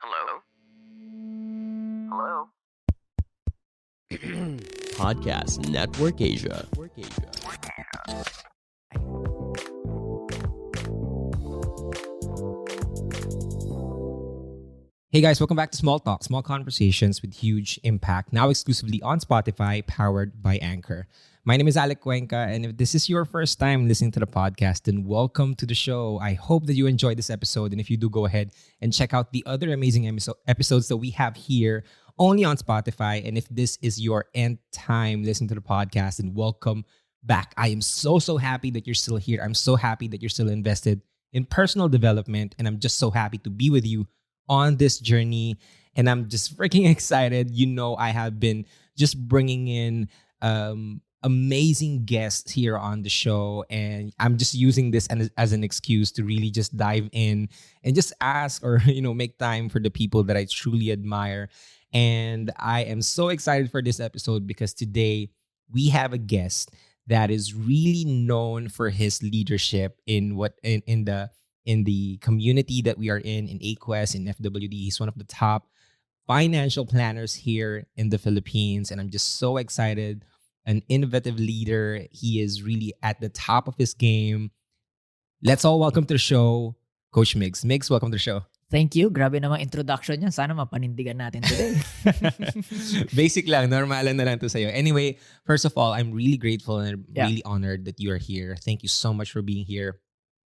Hello? Hello? Podcast Network Asia. Hey guys, welcome back to Small Talk, small conversations with huge impact, now exclusively on Spotify, powered by Anchor. My name is Alec Cuenca, and if this is your first time listening to the podcast, then welcome to the show. I hope that you enjoyed this episode, and if you do, go ahead and check out the other amazing episodes that we have here only on Spotify. And if this is your nth time listening to the podcast, then welcome back. I am so happy that you're still here. I'm so happy that you're still invested in personal development, and I'm just so happy to be with you on this journey. And I'm just freaking excited. You know, I have been just bringing in amazing guests here on the show, and I'm just using this as an excuse to really just dive in and just ask or make time for the people that I truly admire. And I am so excited for this episode because today we have a guest that is really known for his leadership in the community that we are in AQuest, in FWD. He's one of the top financial planners here in the Philippines. And I'm just so excited. An innovative leader. He is really at the top of his game. Let's all welcome to the show, Coach Migs. Migs, welcome to the show. Thank you. Grabe namang introduction yan. Sana mapanindigan natin today. Basic lang. Normalan na lang to sa'yo. Anyway, first of all, I'm really grateful and really honored that you are here. Thank you so much for being here.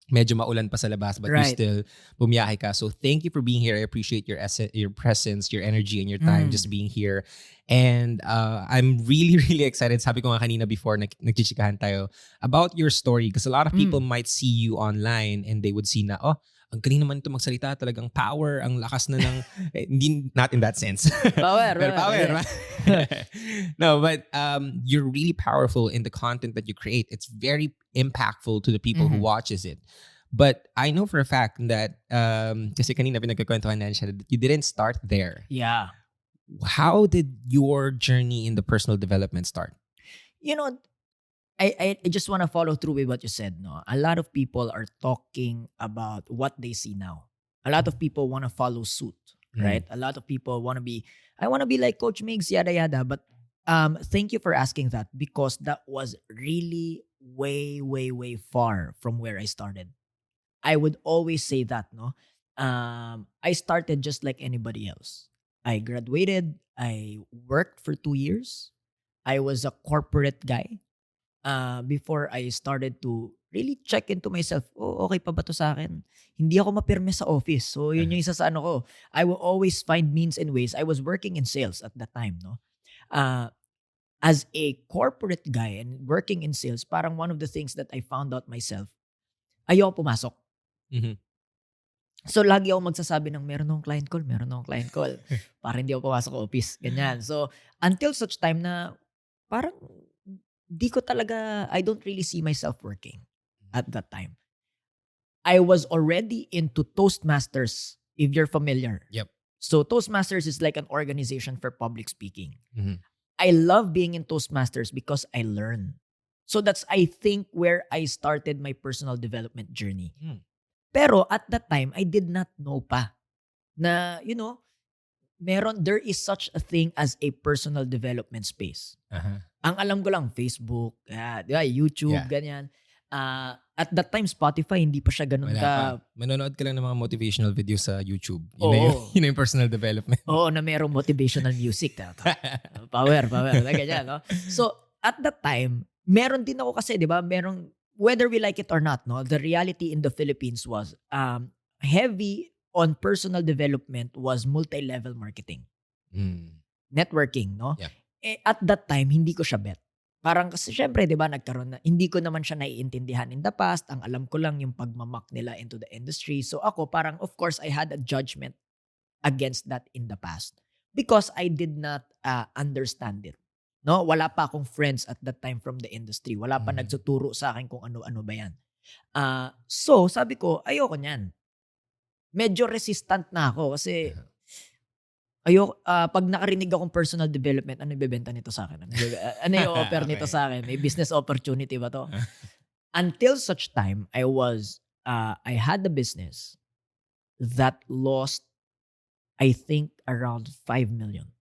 Medyo maulan pa sa labas, but you still bumiyahe ka. So thank you for being here. I appreciate your presence, your energy, and your time just being here. And I'm really excited. Sabi ko nga kanina before nagchichikahan tayo about your story, because a lot of people might see you online and they would see na, oh, ang galing naman ito magsalita, talagang power, ang lakas na ng, not in that sense. Power. No, but you're really powerful in the content that you create. It's very impactful to the people who watches it. But I know for a fact that, kasi kanina pinagkakwentuhan na siya, that you didn't start there. Yeah. How did your journey in the personal development start? You know, I just want to follow through with what you said. No, a lot of people are talking about what they see now. A lot of people want to follow suit, right? A lot of people want to be, I want to be like Coach Migs, yada yada. But thank you for asking that, because that was really way far from where I started. I would always say that, no. I started just like anybody else. I graduated. I worked for 2 years. I was a corporate guy. Before I started to really check into myself, okay pa ba to sa akin? Hindi ako mapirme sa office. So, yun yung isa sa ano ko. I will always find means and ways. I was working in sales at that time, no? As a corporate guy and working in sales, parang one of the things that I found out myself, ayoko pumasok. So, lagi ako magsasabi ng meron akong client call. Para hindi ako pumasok sa office. Ganyan. So, until such time na parang I don't really see myself working at that time. I was already into Toastmasters, if you're familiar. Yep. So Toastmasters is like an organization for public speaking. I love being in Toastmasters because I learn. So that's, I think, where I started my personal development journey. Pero at that time, I did not know pa na, there is such a thing as a personal development space. Ang alam ko lang, Facebook, YouTube, ganyan. At that time, Spotify, hindi pa siya ganun ka. Manonood ka lang ng mga motivational videos sa YouTube. Yun yung personal development. Oo, na merong motivational music. Power. Ganyan, no? So, at that time, meron din ako kasi, di ba, whether we like it or not, no, the reality in the Philippines was heavy on personal development was multi-level marketing. Networking, no? Yeah. At that time, hindi ko siya bet. Parang kasi syempre, di ba, hindi ko naman siya naiintindihan in the past. Ang alam ko lang yung pagmamak nila into the industry. So ako, parang, of course, I had a judgment against that in the past because I did not understand it. No, wala pa akong friends at that time from the industry. Wala pa nagsuturo sa akin kung ano-ano ba yan. So, sabi ko, ayoko niyan. Medyo resistant na ako kasi pag nakarinig akong personal development, ano ibebenta nito sa akin? Ano yung offer nito sa akin? May business opportunity ba to? Until such time, I had a business that lost I think around 5 million.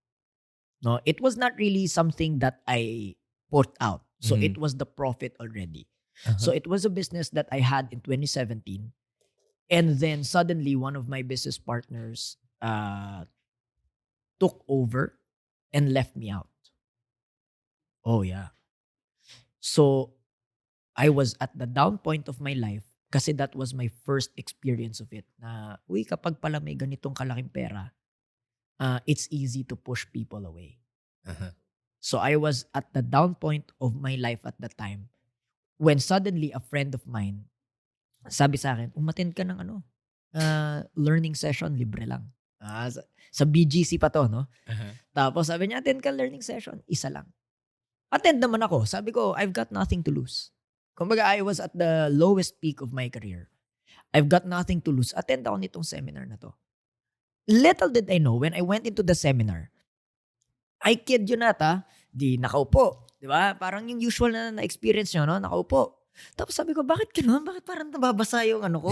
No, it was not really something that I put out. So Mhm. it was the profit already. Uh-huh. So it was a business that I had in 2017. And then suddenly one of my business partners took over and left me out. Oh yeah. So I was at the down point of my life kasi that was my first experience of it. Na, uy, kapag pala may ganitong kalaking pera, it's easy to push people away. Uh-huh. So I was at the down point of my life at the time when suddenly a friend of mine sabi sa akin, umattend ka ng learning session, libre lang. Sa BGC pa to, no? Uh-huh. Tapos sabi niya, attend ka learning session, isa lang. Attend naman ako. Sabi ko, I've got nothing to lose. Kumbaga, I was at the lowest peak of my career. I've got nothing to lose. Attend ako nitong seminar na to. Little did I know, when I went into the seminar, I kid you not, di nakaupo. Di ba? Parang yung usual na experience nyo, no? Nakaupo. Tapos sabi ko, bakit gano'n? Bakit parang nababasa yung ano ko?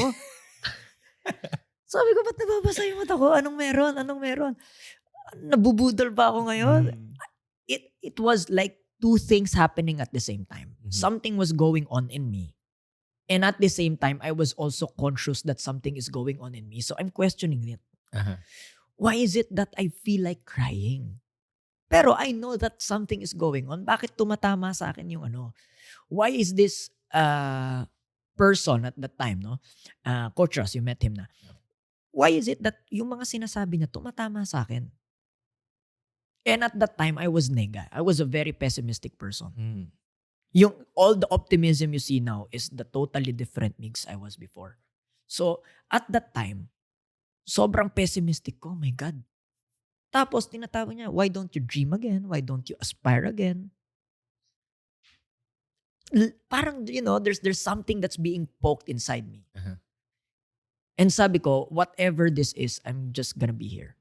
Sabi ko, ba't nababasa yung mata ko? Anong meron? Anong meron? Nabubudol ba ako ngayon? Mm. It was like two things happening at the same time. Mhm. Something was going on in me. And at the same time, I was also conscious that something is going on in me. So I'm questioning it. Uh-huh. Why is it that I feel like crying? Pero I know that something is going on. Bakit tumatama sa akin yung ano? Why is this person at that time, no? Coach Ross, you met him na. Why is it that yung mga sinasabi niya tumatama sa akin? And at that time, I was nega. I was a very pessimistic person. Mm. Yung all the optimism you see now is the totally different Migs I was before. So, at that time, sobrang pessimistic ko. Oh my God. Tapos, tinatawag niya, why don't you dream again? Why don't you aspire again? Parang, there's something that's being poked inside me. Uh-huh. And sabi ko, whatever this is, I'm just gonna be here.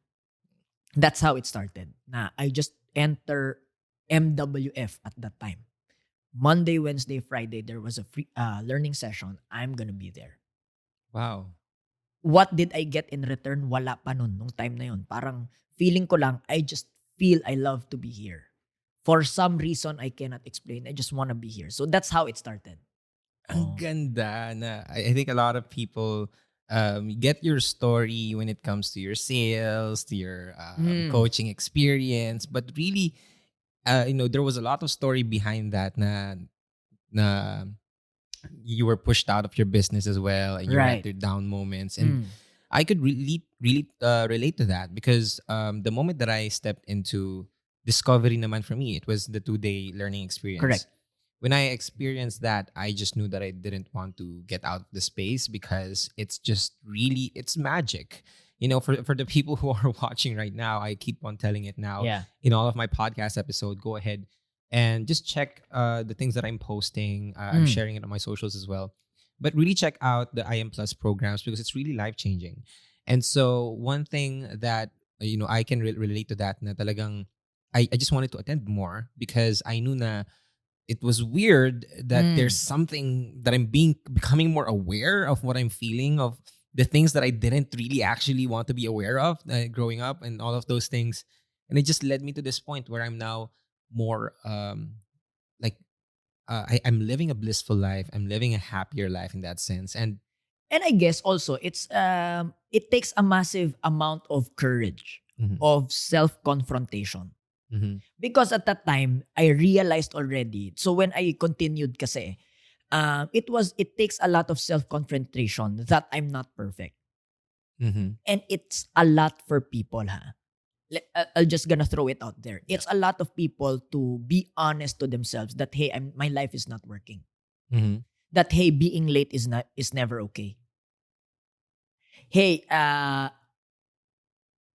That's how it started. Na I just enter MWF at that time. Monday, Wednesday, Friday, there was a free learning session. I'm gonna be there. Wow. What did I get in return? Wala pa nun, nung time na yun. Parang feeling ko lang, I just feel I love to be here. For some reason, I cannot explain. I just wanna be here. So that's how it started. Ang ganda na I think a lot of people get your story when it comes to your sales, to your coaching experience, but really, there was a lot of story behind that na you were pushed out of your business as well, and you Right. went through down moments, and I could really relate to that because the moment that I stepped into discovery naman for me, it was the 2-day learning experience. Correct. When I experienced that, I just knew that I didn't want to get out of the space because it's just really, it's magic. For the people who are watching right now, I keep on telling it now Yeah. in all of my podcast episode, go ahead and just check the things that I'm posting. I'm sharing it on my socials as well. But really check out the IM Plus programs because it's really life-changing. And so one thing that, I can relate to that na talagang, I just wanted to attend more because I knew na it was weird that there's something that I'm becoming more aware of what I'm feeling, of the things that I didn't really actually want to be aware of growing up and all of those things. And it just led me to this point where I'm now more like I'm living a blissful life. I'm living a happier life in that sense. And I guess also it takes a massive amount of courage, Mhm. of self-confrontation. Mhm. Because at that time, I realized already. So when I continued kasi, it takes a lot of self-confrontation that I'm not perfect. Mhm. And it's a lot for people, I'll just gonna throw it out there. It's a lot of people to be honest to themselves that, hey, my life is not working. Mhm. That, hey, being late is never okay. Hey,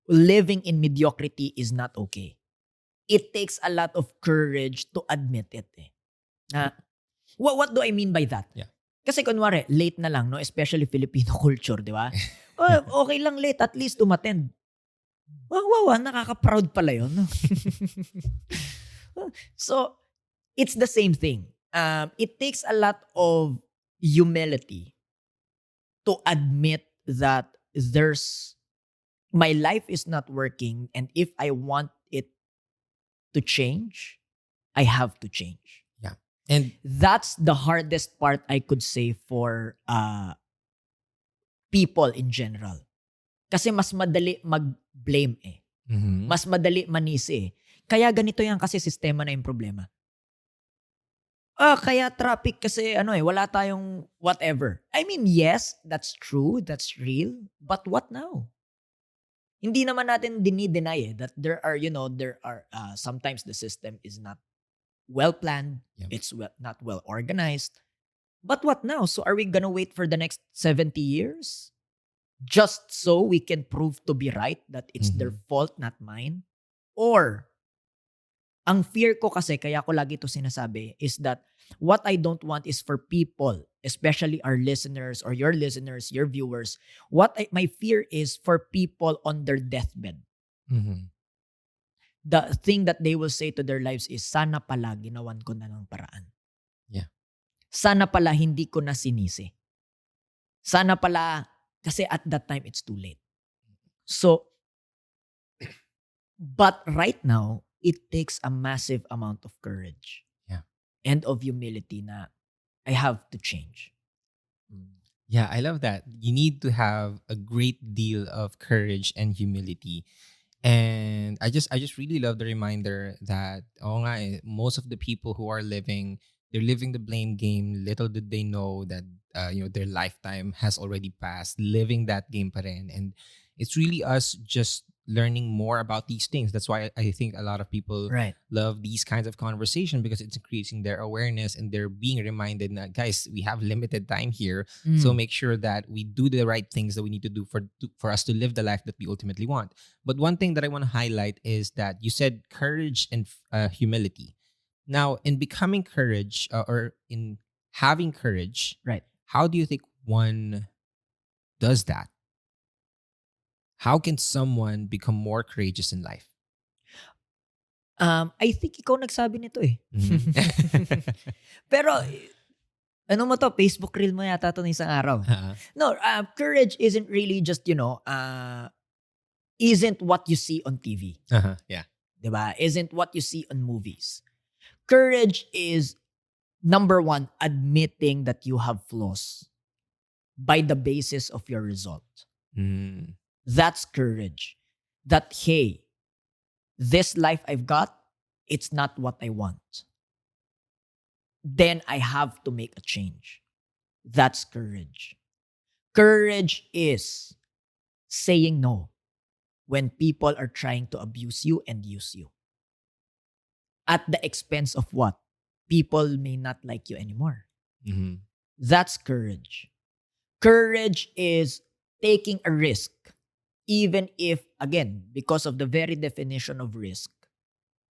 living in mediocrity is not okay. It takes a lot of courage to admit it. What do I mean by that? Yeah. Kasi kunwari, late na lang, no? Especially Filipino culture, di ba? Okay lang late, at least umattend. Wow, nakaka-proud pala yun. No? So, it's the same thing. It takes a lot of humility to admit that there's my life is not working, and if I want it to change, I have to change. Yeah. And That's the hardest part, I could say, for people in general. Kasi mas madali mag-blame eh. mhm. Mas madali manisi eh. Kaya ganito yan kasi sistema na yung problema. Kaya traffic kasi wala tayong whatever. I mean, yes, that's true, that's real, but what now? Hindi naman natin deny that there are, sometimes the system is not well planned, Yep. it's not well organized. But what now? So are we gonna wait for the next 70 years? Just so we can prove to be right that it's their fault, not mine? Or, ang fear ko kasi, kaya ko lagi ito sinasabi, is that what I don't want is for people, especially our listeners or your listeners, your viewers, my fear is for people on their deathbed. Mhm. The thing that they will say to their lives is, sana pala ginawan ko na ng paraan. Yeah. Sana pala hindi ko na sinisi. Sana pala, kasi at that time, it's too late. So, but right now, it takes a massive amount of courage. Yeah. And of humility na I have to change. Yeah, I love that. You need to have a great deal of courage and humility. And I just really love the reminder that most of the people who are they're living the blame game. Little did they know that their lifetime has already passed living that game pa rin. And it's really us just learning more about these things. That's why I think a lot of people Right. love these kinds of conversation, because it's increasing their awareness and they're being reminded that, guys, we have limited time here. So make sure that we do the right things that we need to do for us to live the life that we ultimately want. But one thing that I want to highlight is that you said courage and humility. Now, in becoming courage or in having courage, Right. how do you think one does that? How can someone become more courageous in life? I think ikaw nagsabi nito eh. Mhm. Pero, ano mo to, Facebook reel mo yata to ng isang araw. Uh-huh. No, courage isn't really just, isn't what you see on TV. Uh-huh. Yeah. Diba? Isn't what you see on movies. Courage is, number one, admitting that you have flaws by the basis of your result. Mm. That's courage. That, hey, this life I've got, it's not what I want. Then I have to make a change. That's courage. Courage is saying no when people are trying to abuse you and use you. At the expense of what? People may not like you anymore. Mhm. That's courage. Courage is taking a risk, even if, again, because of the very definition of risk,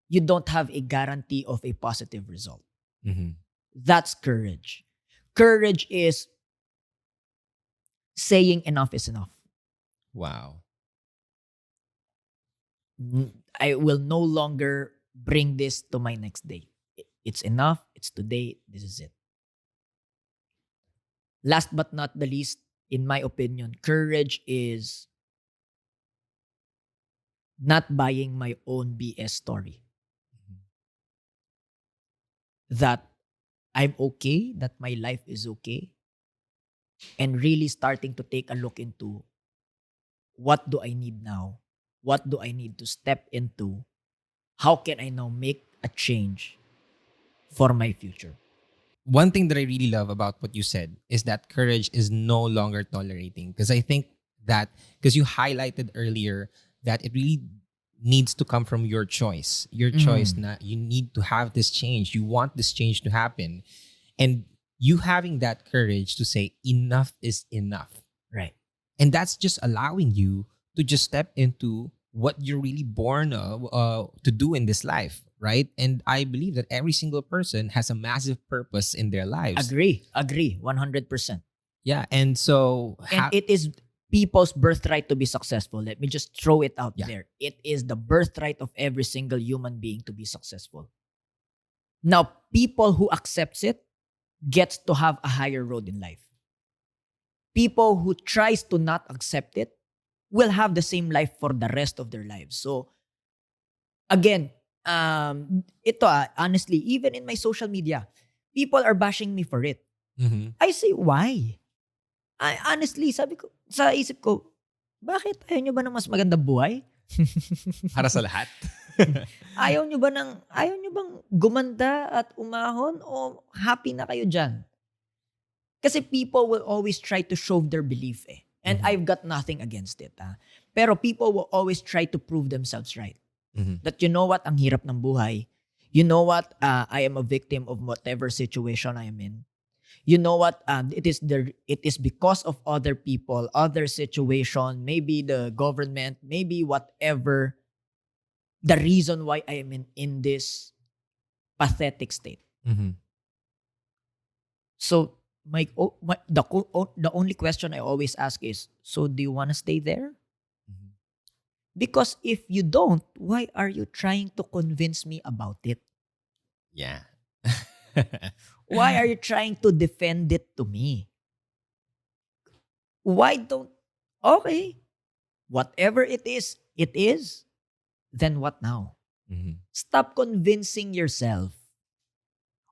you don't have a guarantee of a positive result. Mhm. That's courage. Courage is saying enough is enough. Wow. I will no longer bring this to my next day. It's enough. It's today. This is it. Last but not the least, in my opinion, courage is not buying my own BS story. That I'm okay, that my life is okay, and really starting to take a look into what do I need now? What do I need to step into? How can I now make a change for my future? One thing that I really love about what you said is that courage is no longer tolerating. Because I think that, because you highlighted earlier that it really needs to come from your choice. Your choice, na you need to have this change. You want this change to happen. And you having that courage to say enough is enough. Right. And that's just allowing you to just step into what you're really born to do in this life, right? And I believe that every single person has a massive purpose in their lives. Agree. 100%. Yeah, and so And it is people's birthright to be successful. Let me just throw it out Yeah. there. It is the birthright of every single human being to be successful. Now, people who accepts it gets to have a higher road in life. People who tries to not accept it will have the same life for the rest of their lives. So, again, ito honestly, even in my social media, people are bashing me for it. Mhm. I say, why? Honestly, sabi ko, sa isip ko, bakit? Ayaw nyo ba ng mas magandang buhay? Para sa lahat. Ayaw nyo bang gumanda at umahon o happy na kayo dyan? Kasi people will always try to show their belief eh. And Mhm. I've got nothing against it. Pero people will always try to prove themselves right. Mhm. That you know what, ang hirap ng buhay. You know what, I am a victim of whatever situation I am in. You know what, it is because of other people, other situation, maybe the government, maybe whatever, the reason why I am in this pathetic state. Mhm. So the only question I always ask is, so do you want to stay there? Mhm. Because if you don't, why are you trying to convince me about it? Yeah. Why are you trying to defend it to me? Why don't, okay, whatever it is, then what now? Mhm. Stop convincing yourself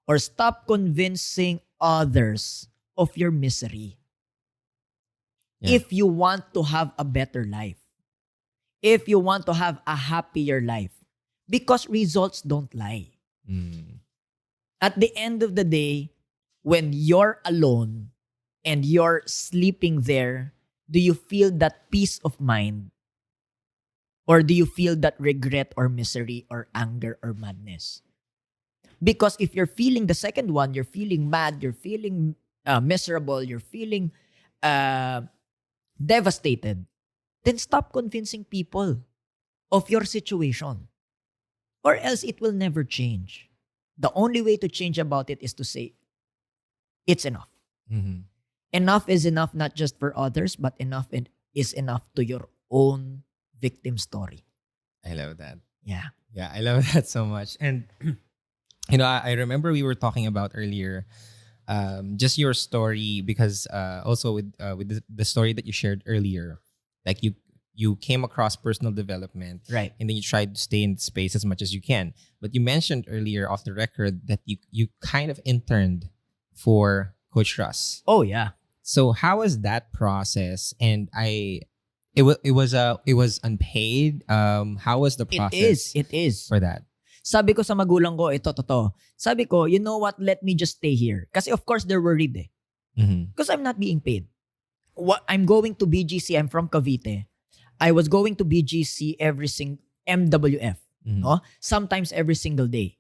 or stop convincing others of your misery. Yeah. If you want to have a better life, if you want to have a happier life, because results don't lie. Mm. At the end of the day, when you're alone and you're sleeping there, do you feel that peace of mind? Or do you feel that regret or misery or anger or madness? Because if you're feeling the second one, you're feeling mad, you're feeling miserable, you're feeling uh, devastated, then stop convincing people of your situation. Or else it will never change. The only way to change about it is to say, it's enough. Mhm. Enough is enough not just for others, but is enough to your own victim story. I love that. Yeah. Yeah, I love that so much. And I remember we were talking about earlier, just your story, because also with the story that you shared earlier, like you came across personal development, Right. and then you tried to stay in space as much as you can. But you mentioned earlier off the record that you kind of interned for Coach Russ. Oh, yeah. So how was that process? And it was unpaid. How was the process It is. for that? Sabi ko sa magulang ko, ito, totoo. Sabi ko, you know what, let me just stay here. Kasi of course, they're worried eh. Mm-hmm. Because I'm not being paid. I'm going to BGC, I'm from Cavite. I was going to BGC every MWF. Mm-hmm. No? Sometimes every single day.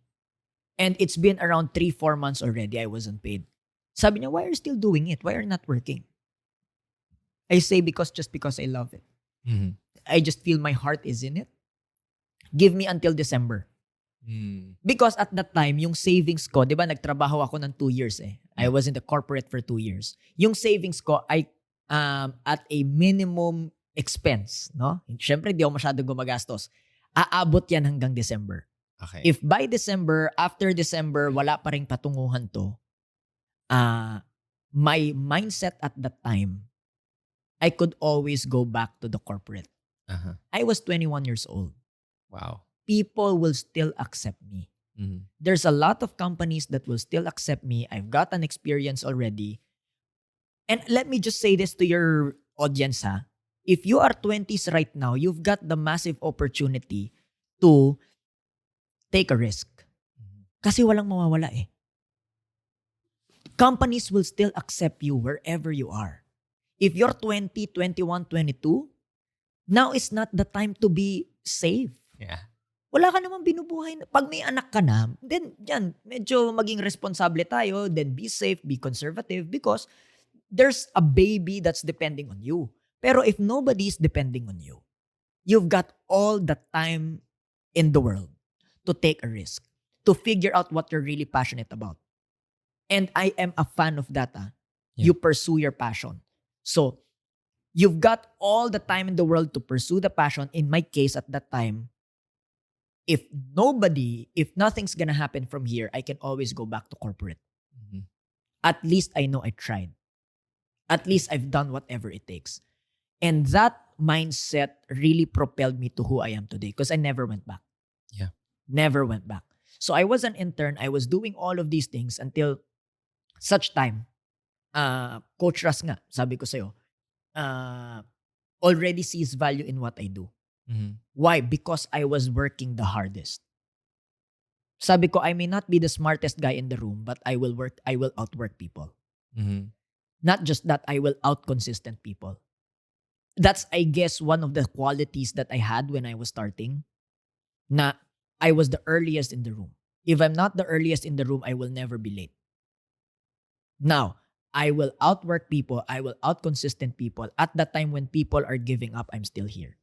And it's been around 3-4 months already I wasn't paid. Sabi niya, why are you still doing it? Why are you not working? I say just because I love it. Mm-hmm. I just feel my heart is in it. Give me until December. Mm. Because at that time, yung savings ko, di ba nagtrabaho ako ng 2 years eh. I was in the corporate for 2 years. Yung savings ko ay at a minimum expense. No? Siyempre, di ako masyado gumagastos. Aabot yan hanggang December. Okay. If by December, after December, wala pa ring patunguhan to, my mindset at that time, I could always go back to the corporate. Uh-huh. I was 21 years old. Wow. People will still accept me. Mm-hmm. There's a lot of companies that will still accept me. I've got an experience already. And let me just say this to your audience, ha. If you are 20s right now, you've got the massive opportunity to take a risk. Kasi walang mawawala eh. Companies will still accept you wherever you are. If you're 20, 21, 22, now is not the time to be safe. Yeah. Wala ka namang binubuhay. Pag may anak ka na, then dyan, medyo maging responsable tayo, then be safe, be conservative, because there's a baby that's depending on you. Pero if nobody is depending on you, you've got all the time in the world to take a risk, to figure out what you're really passionate about. And I am a fan of that. Yeah. You pursue your passion. So, you've got all the time in the world to pursue the passion. In my case, at that time, if nothing's gonna happen from here, I can always go back to corporate. Mm-hmm. At least I know I tried. At least I've done whatever it takes. And that mindset really propelled me to who I am today because I never went back. Yeah. Never went back. So I was an intern. I was doing all of these things until such time. Coach Ras nga, sabi ko sa'yo, already sees value in what I do. Mhm. Why? Because I was working the hardest. Sabi ko, I may not be the smartest guy in the room, but I will outwork people. Mhm. Not just that, I will out-consistent people. That's, I guess, one of the qualities that I had when I was starting. Na I was the earliest in the room. If I'm not the earliest in the room, I will never be late. Now, I will outwork people. I will out-consistent people. At the time when people are giving up, I'm still here.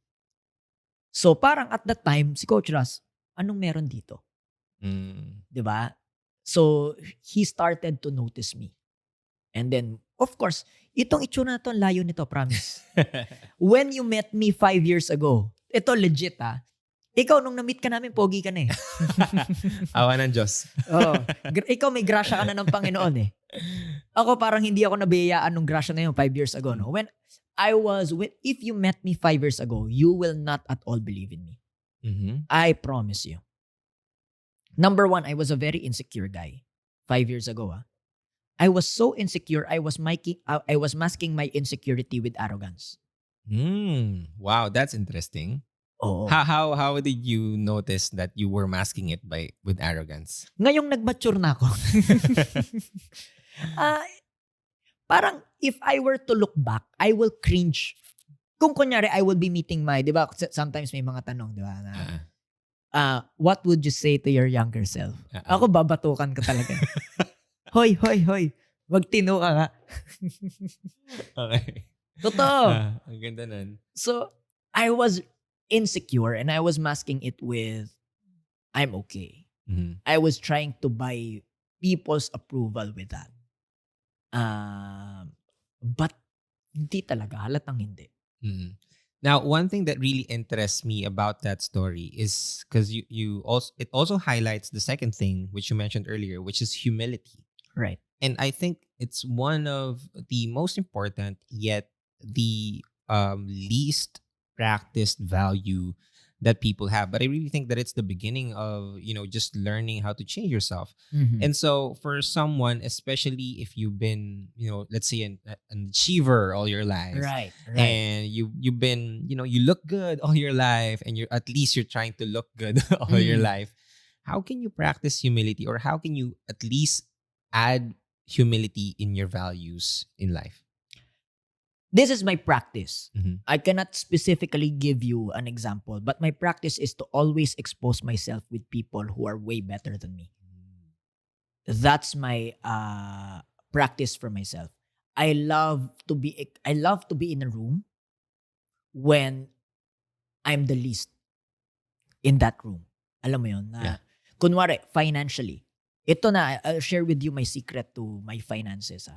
So parang at that time, si Coach Ras, anong meron dito? Mm. Diba? So he started to notice me. And then, of course, itong itsura na to, ang layo nito, promise. When you met me 5 years ago, ito legit ikaw nung na-meet ka namin, pogi ka na eh. Awa ng Diyos. Oo. Ikaw may grasya ka na ng Panginoon eh. Ako parang hindi ako nabiyayaan nung grasya na yun 5 years ago. No? If you met me 5 years ago, you will not at all believe in me. Mhm. I promise you. Number one, I was a very insecure guy 5 years ago. I was so insecure, I was masking my insecurity with arrogance. Wow, that's interesting. Oo. How did you notice that you were masking it with arrogance? Ngayong nag-mature na ako. Parang if I were to look back, I will cringe. Kung kunyari, I will be meeting di ba, sometimes may mga tanong, di ba, na, what would you say to your younger self? Ako, babatukan ka talaga. Hoy, wag tino ka nga. Okay. Totoo. Ang ganda nun. So, I was insecure and I was masking it with, I'm okay. Mhm. I was trying to buy people's approval with that. But hindi talaga, halatang hindi. Mhm. Now, one thing that really interests me about that story is because it also highlights the second thing which you mentioned earlier, which is humility. Right. And I think it's one of the most important yet the least practiced value that people have. But I really think that it's the beginning of, just learning how to change yourself. Mm-hmm. And so for someone, especially if you've been, let's say an achiever all your life. Right. And you've been, you look good all your life and you're trying to look good all your life. How can you practice humility, or how can you at least add humility in your values in life? This is my practice. Mhm. I cannot specifically give you an example, but my practice is to always expose myself with people who are way better than me. That's my practice for myself. I love to be in a room when I'm the least in that room. Alam mo yun? Na, kunwari, financially. Ito na, I'll share with you my secret to my finances.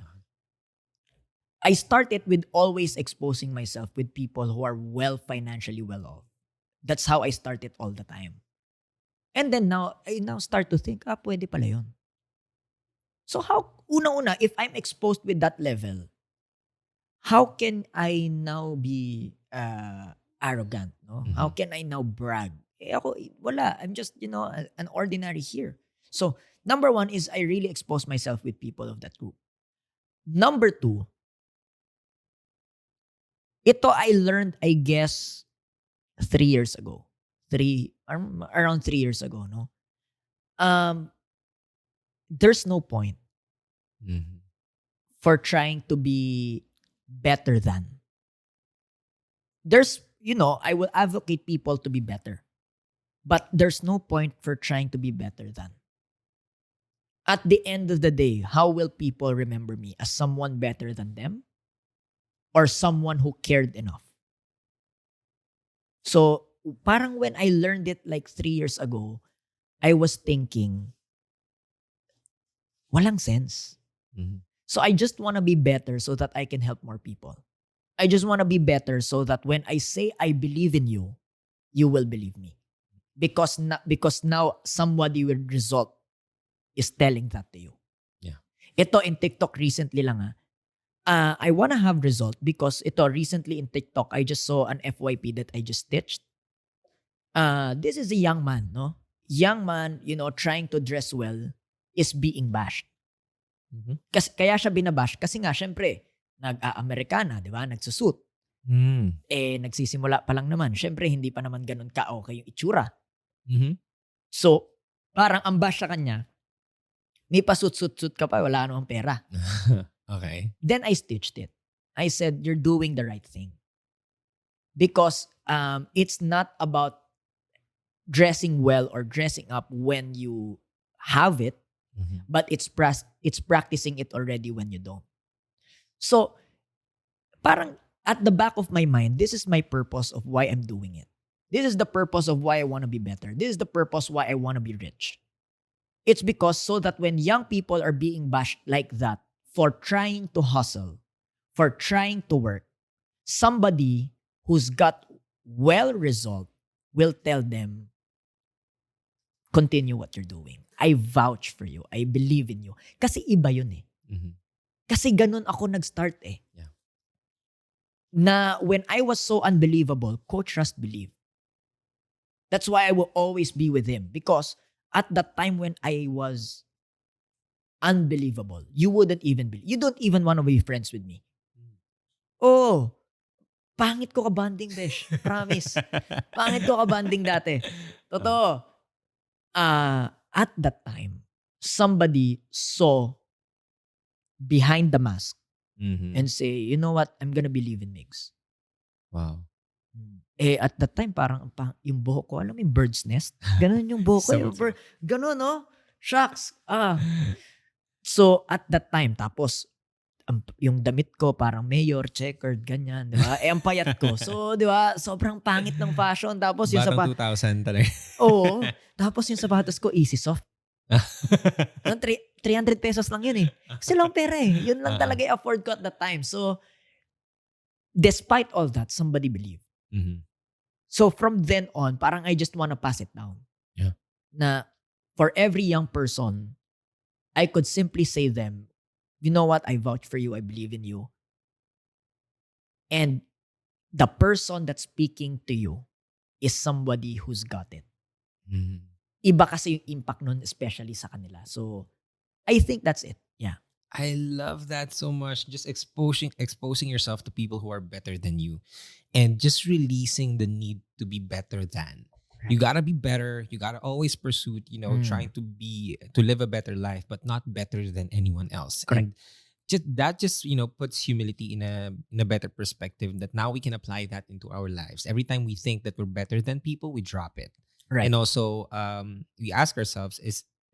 I started with always exposing myself with people who are financially well off. That's how I started all the time. And then I now start to think, pwede pala yun. So una-una, if I'm exposed with that level, how can I now be arrogant? No? Mhm. How can I now brag? Ako, wala. I'm just, an ordinary here. So, number one is I really expose myself with people of that group. Number two, ito I learned, I guess, 3 years ago. Around 3 years ago, no? There's no point Mhm. for trying to be better than. There's, I will advocate people to be better. But there's no point for trying to be better than. At the end of the day, how will people remember me? As someone better than them? Or someone who cared enough? So, parang when I learned it like 3 years ago, I was thinking, walang sense. Mhm. So I just want to be better so that I can help more people. I just want to be better so that when I say I believe in you, you will believe me. Because now somebody with result is telling that to you. Yeah. Ito in TikTok recently lang I want to have result because ito recently in TikTok, I just saw an FYP that I just stitched. This is a young man, no? Young man, trying to dress well is being bashed. Mhm. Kasi, kaya siya binabash kasi nga, syempre, nag-Amerikana, di ba? Nagsusuit. Nagsisimula pa lang naman. Syempre, hindi pa naman ganun ka-okay yung itsura. Mhm. So, parang ang bash sa kanya, may pasut-sut-sut ka pa, wala namang pera. Okay. Then I stitched it. I said, you're doing the right thing. Because it's not about dressing well or dressing up when you have it, Mhm. but it's practicing it already when you don't. So, parang at the back of my mind, this is my purpose of why I'm doing it. This is the purpose of why I want to be better. This is the purpose why I want to be rich. It's because so that when young people are being bashed like that for trying to hustle, for trying to work, somebody who's got well resolved will tell them, continue what you're doing. I vouch for you. I believe in you. Kasi iba yun eh. Mhm. Kasi ganun ako nag-start eh. Yeah. Na when I was so unbelievable, Coach Rust believed. That's why I will always be with him. Because at that time when I was unbelievable, you wouldn't even believe. You don't even want to be friends with me. Oh, pangit ko ka-banding, besh. Promise. Pangit ko ka-banding dati. Totoo. At that time, somebody saw behind the mask Mhm. and say, you know what? I'm gonna believe in Migs. Wow. At that time, parang yung buhok ko, alam mo yung bird's nest? Ganun yung buhok ko. Sabog-sabog. Ganun, no? Shucks. So, at that time, tapos, yung damit ko, parang mayor, checkered, ganyan, di ba? Ang payat ko. So, di ba? Sobrang pangit ng fashion. Tapos, yung Batang 2000 talaga. Oo. Tapos, yung sapatos ko, easy soft. 300 pesos lang yun eh. Kasi lang pera eh. Yun lang talaga i-afford ko at that time. So, despite all that, somebody believed. Mhm. So, from then on, parang I just wanna pass it down. Yeah. Na for every young person, I could simply say them, you know what? I vouch for you. I believe in you. And the person that's speaking to you is somebody who's got it. Mhm. Iba kasi yung impact nun, especially sa kanila. So, I think that's it. Yeah. I love that so much. Just exposing yourself to people who are better than you, and just releasing the need to be better than. You gotta be better. You gotta always pursue, trying to live a better life, but not better than anyone else. Correct. And just puts humility in a better perspective. That now we can apply that into our lives. Every time we think that we're better than people, we drop it. Right. And also, we ask ourselves: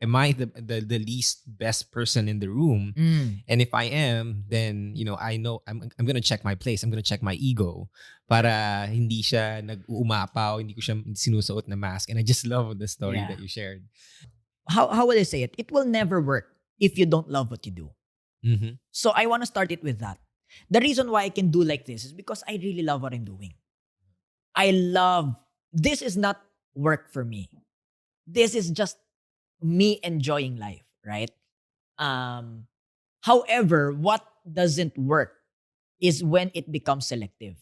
am I the least best person in the room? And if I am, then I know I'm gonna check my place. I'm gonna check my ego para hindi siya nag-uumapaw, hindi ko siya sinusuot na mask. And I just love the story Yeah. that you shared. How will I say it? It will never work if you don't love what you do. Mm-hmm. So I want to start it with that. The reason why I can do like this is because I really love what I'm doing. This is not work for me. This is just me enjoying life, right? However, what doesn't work is when it becomes selective.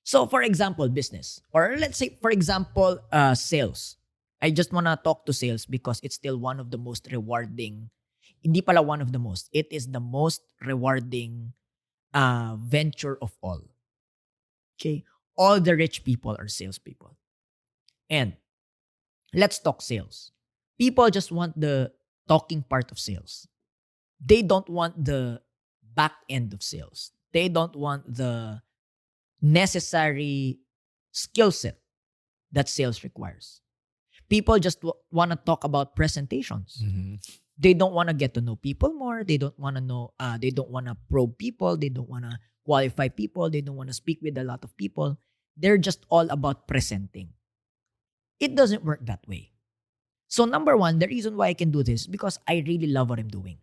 So for example, business, or let's say for example, sales. I just want to talk to sales because it's still one of the most rewarding. Hindi pala one of the most. It is the most rewarding venture of all. Okay? All the rich people are salespeople. And let's talk sales. People just want the talking part of sales. They don't want the back end of sales. They don't want the necessary skill set that sales requires. People just want to talk about presentations. Mm-hmm. They don't want to get to know people more. They don't want to know, they don't want to probe people. They don't want to qualify people. They don't want to speak with a lot of people. They're just all about presenting. It doesn't work that way. So number one, the reason why I can do this is because I really love what I'm doing.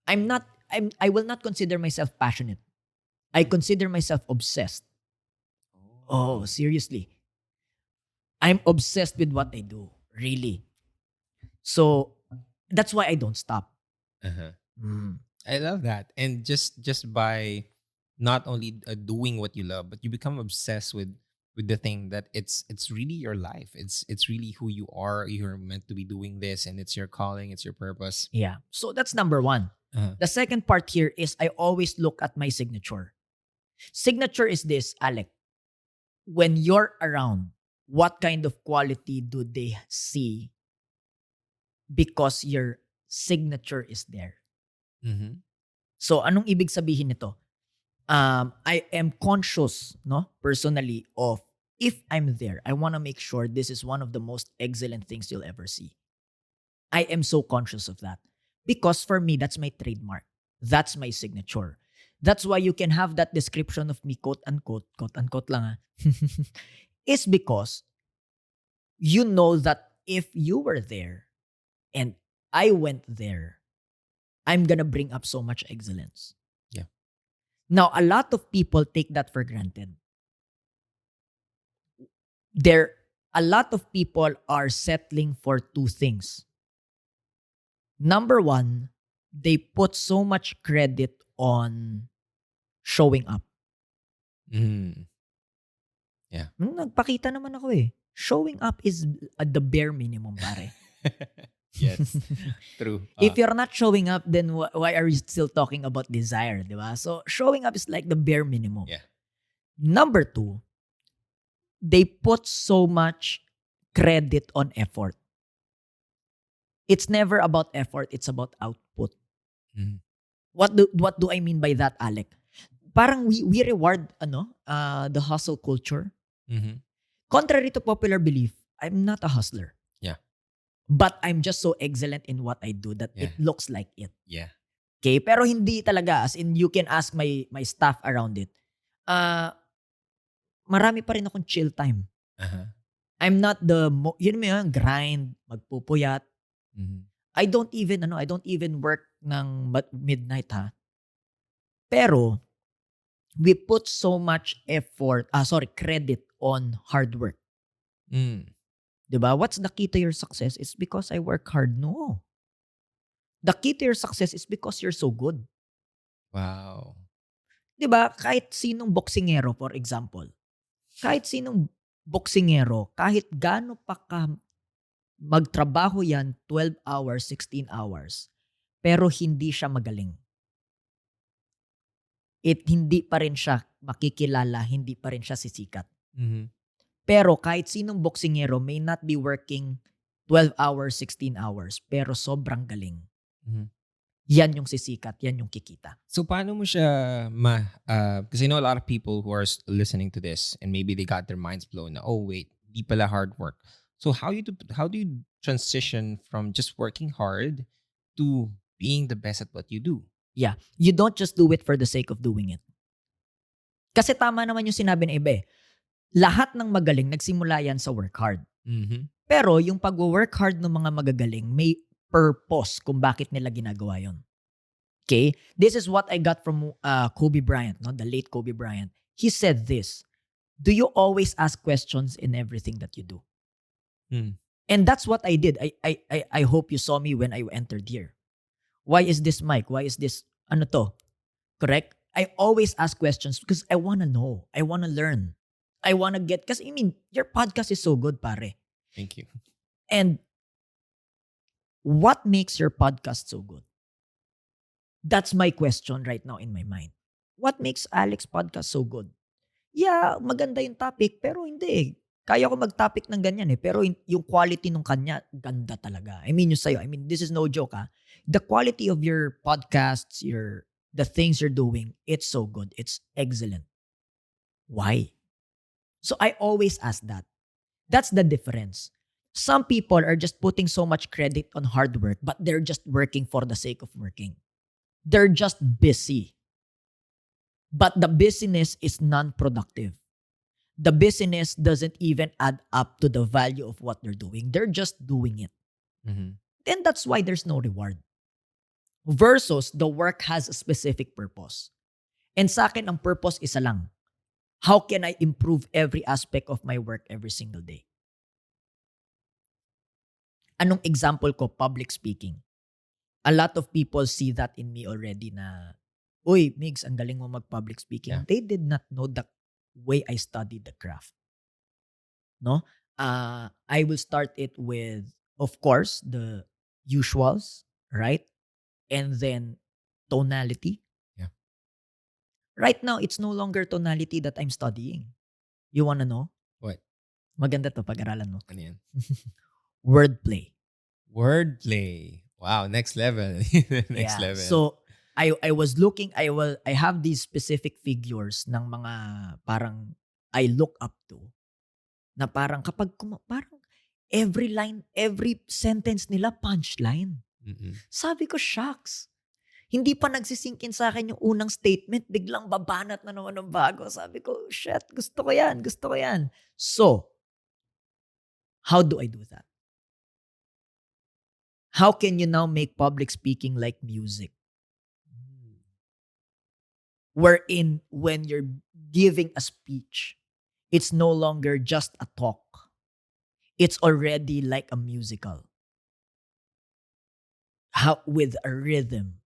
I will not consider myself passionate. I consider myself obsessed. Oh, seriously. I'm obsessed with what I do. Really. So, that's why I don't stop. Uh-huh. I love that. And just by not only doing what you love, but you become obsessed with the thing that it's really your life. It's really who you are. You're meant to be doing this, and it's your calling. It's your purpose. Yeah. So that's number one. Uh-huh. The second part here is I always look at my signature. Signature is this, Alec. When you're around, what kind of quality do they see because your signature is there? Mm-hmm. So anong ibig sabihin nito? I am conscious, no, personally, of if I'm there, I want to make sure this is one of the most excellent things you'll ever see. I am so conscious of that because for me, that's my trademark. That's my signature. That's why you can have that description of me, quote unquote lang, is because you know that if you were there and I went there, I'm gonna bring up so much excellence. Yeah. Now, a lot of people take that for granted. A lot of people are settling for two things. Number one, they put so much credit on showing up. Mm. Yeah. Nagpakita naman ako eh. Showing up is the bare minimum, pare. Yes. True. If you're not showing up, then why are you still talking about desire, di ba? So, showing up is like the bare minimum. Yeah. Number two, they put so much credit on effort. It's never about effort, it's about output. Mhm. What do I mean by that, Alec? Parang we reward the hustle culture. Mm-hmm. Contrary to popular belief, I'm not a hustler. Yeah. But I'm just so excellent in what I do that Yeah. it looks like it. Yeah. Okay? Pero hindi talaga. As in, you can ask my staff around it. Marami pa rin akong chill time. Uh-huh. I'm not yun mo yun, grind, magpupuyat. Mm-hmm. I don't even work ng midnight ha. Pero, we put so much credit on hard work. Mm. Diba? What's the key to your success? It's because I work hard. No. The key to your success is because you're so good. Wow. Diba? Kahit sinong boksingero, for example. Kahit gaano pa ka magtrabaho yan 12 hours, 16 hours, pero hindi siya magaling. Hindi pa rin siya makikilala, hindi pa rin siya sisikat. Mm-hmm. Pero kahit sinong boksingero may not be working 12 hours, 16 hours, pero sobrang galing. Mm-hmm. Yan yung sisikat, yan yung kikita. So paano mo siya because I know a lot of people who are listening to this and maybe they got their minds blown na, oh wait, di pala hard work. So how do you transition from just working hard to being the best at what you do? Yeah. You don't just do it for the sake of doing it. Kasi tama naman yung sinabi ng iba eh. Lahat ng magaling, nagsimula yan sa work hard. Mm-hmm. Pero yung pag-work hard ng mga magagaling, may purpose kung bakit nila ginagawa yon. Okay? This is what I got from Kobe Bryant, no? The late Kobe Bryant. He said this, do you always ask questions in everything that you do? Mm. And that's what I did. I hope you saw me when I entered here. Why is this mic? Why is this, ano to? Correct? I always ask questions because I want to know. I want to learn. I want to get, because I mean, your podcast is so good, pare. Thank you. And what makes your podcast so good? That's my question right now in my mind. What makes Alex podcast so good? Yeah, maganda yung topic, pero hindi eh. Kaya ko mag-topic ng ganyan eh. Pero yung quality nung kanya, ganda talaga. I mean, yung sa'yo. I mean, this is no joke ha. The quality of your podcasts, the things you're doing, it's so good. It's excellent. Why? So I always ask that. That's the difference. Some people are just putting so much credit on hard work, but they're just working for the sake of working. They're just busy. But the busyness is non-productive. The busyness doesn't even add up to the value of what they're doing. They're just doing it. Mm-hmm. Then that's why there's no reward. Versus the work has a specific purpose. And sa akin, ang purpose isa lang. How can I improve every aspect of my work every single day? Anong example ko? Public speaking. a lot of people see that in me already na, uy, Migs, ang galing mo mag-public speaking. Yeah. They did not know the way I studied the craft. No? I will start it with, of course, the usuals, right? And then tonality. Yeah. Right now, it's no longer tonality that I'm studying. You wanna know? What? Maganda to, pag-aralan mo. Ano yan? Wordplay. Wordplay. Wow, next level. Next level. So I was looking, I have these specific figures ng mga parang I look up to na parang kapag parang every line, every sentence nila punchline. Mm-mm. Sabi ko, shucks. Hindi pa nagsisinkin sa akin yung unang statement, biglang babanat na naman ng bago. Sabi ko, shit, gusto ko yan, gusto ko yan. So, how do I do that? How can you now make public speaking like music? Wherein, when you're giving a speech, it's no longer just a talk. It's already like a musical. How, with a rhythm,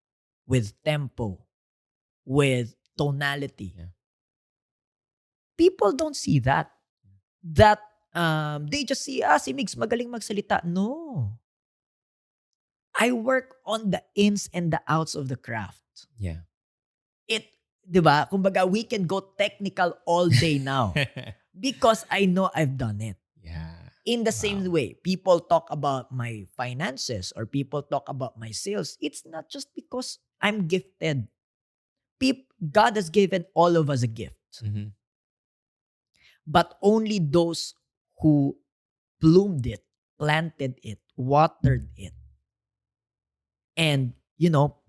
with tempo, with tonality. Yeah. People don't see that. That they just see, si Migs magaling magsalita. No. I work on the ins and the outs of the craft. Yeah. It, di ba? Kumbaga, we can go technical all day now because I know I've done it. Yeah. In the same way, people talk about my finances or people talk about my sales. It's not just because I'm gifted. God has given all of us a gift. Mm-hmm. But only those who bloomed it, planted it, watered it, and,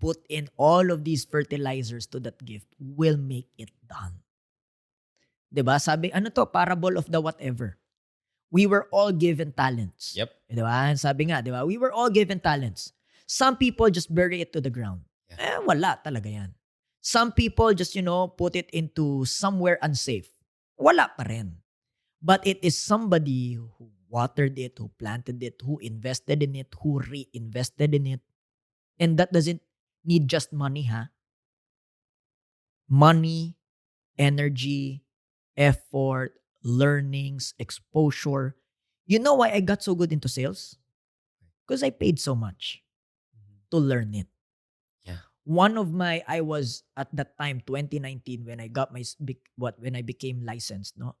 put in all of these fertilizers to that gift will make it done. Diba? Sabi, ano to? Parable of the whatever. We were all given talents. Yep. Diba? Sabi nga, diba? We were all given talents. Some people just bury it to the ground. Yeah. Wala talaga yan. Some people just, put it into somewhere unsafe. Wala pa rin. But it is somebody who watered it, who planted it, who invested in it, who reinvested in it. And that doesn't need just money, ha? Money, energy, effort, learnings, exposure. You know why I got so good into sales? Because I paid so much to learn it. Yeah. I was at that time, 2019, when I got when I became licensed, no,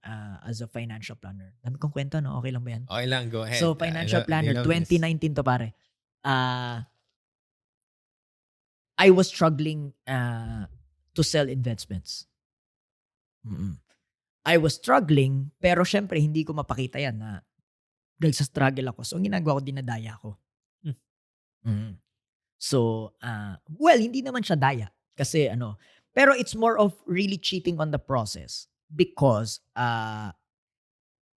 as a financial planner. Dami kong kwento, no? Okay lang ba yan? Okay lang, go ahead. So, financial planner, 2019 to pare. I was struggling to sell investments. Mm-mm. I was struggling, pero syempre, hindi ko mapakita yan na nagsa-struggle ako. So, ang ginagawa ko, dinadaya ko. Mm. So, hindi naman siya daya. Kasi pero it's more of really cheating on the process. Because,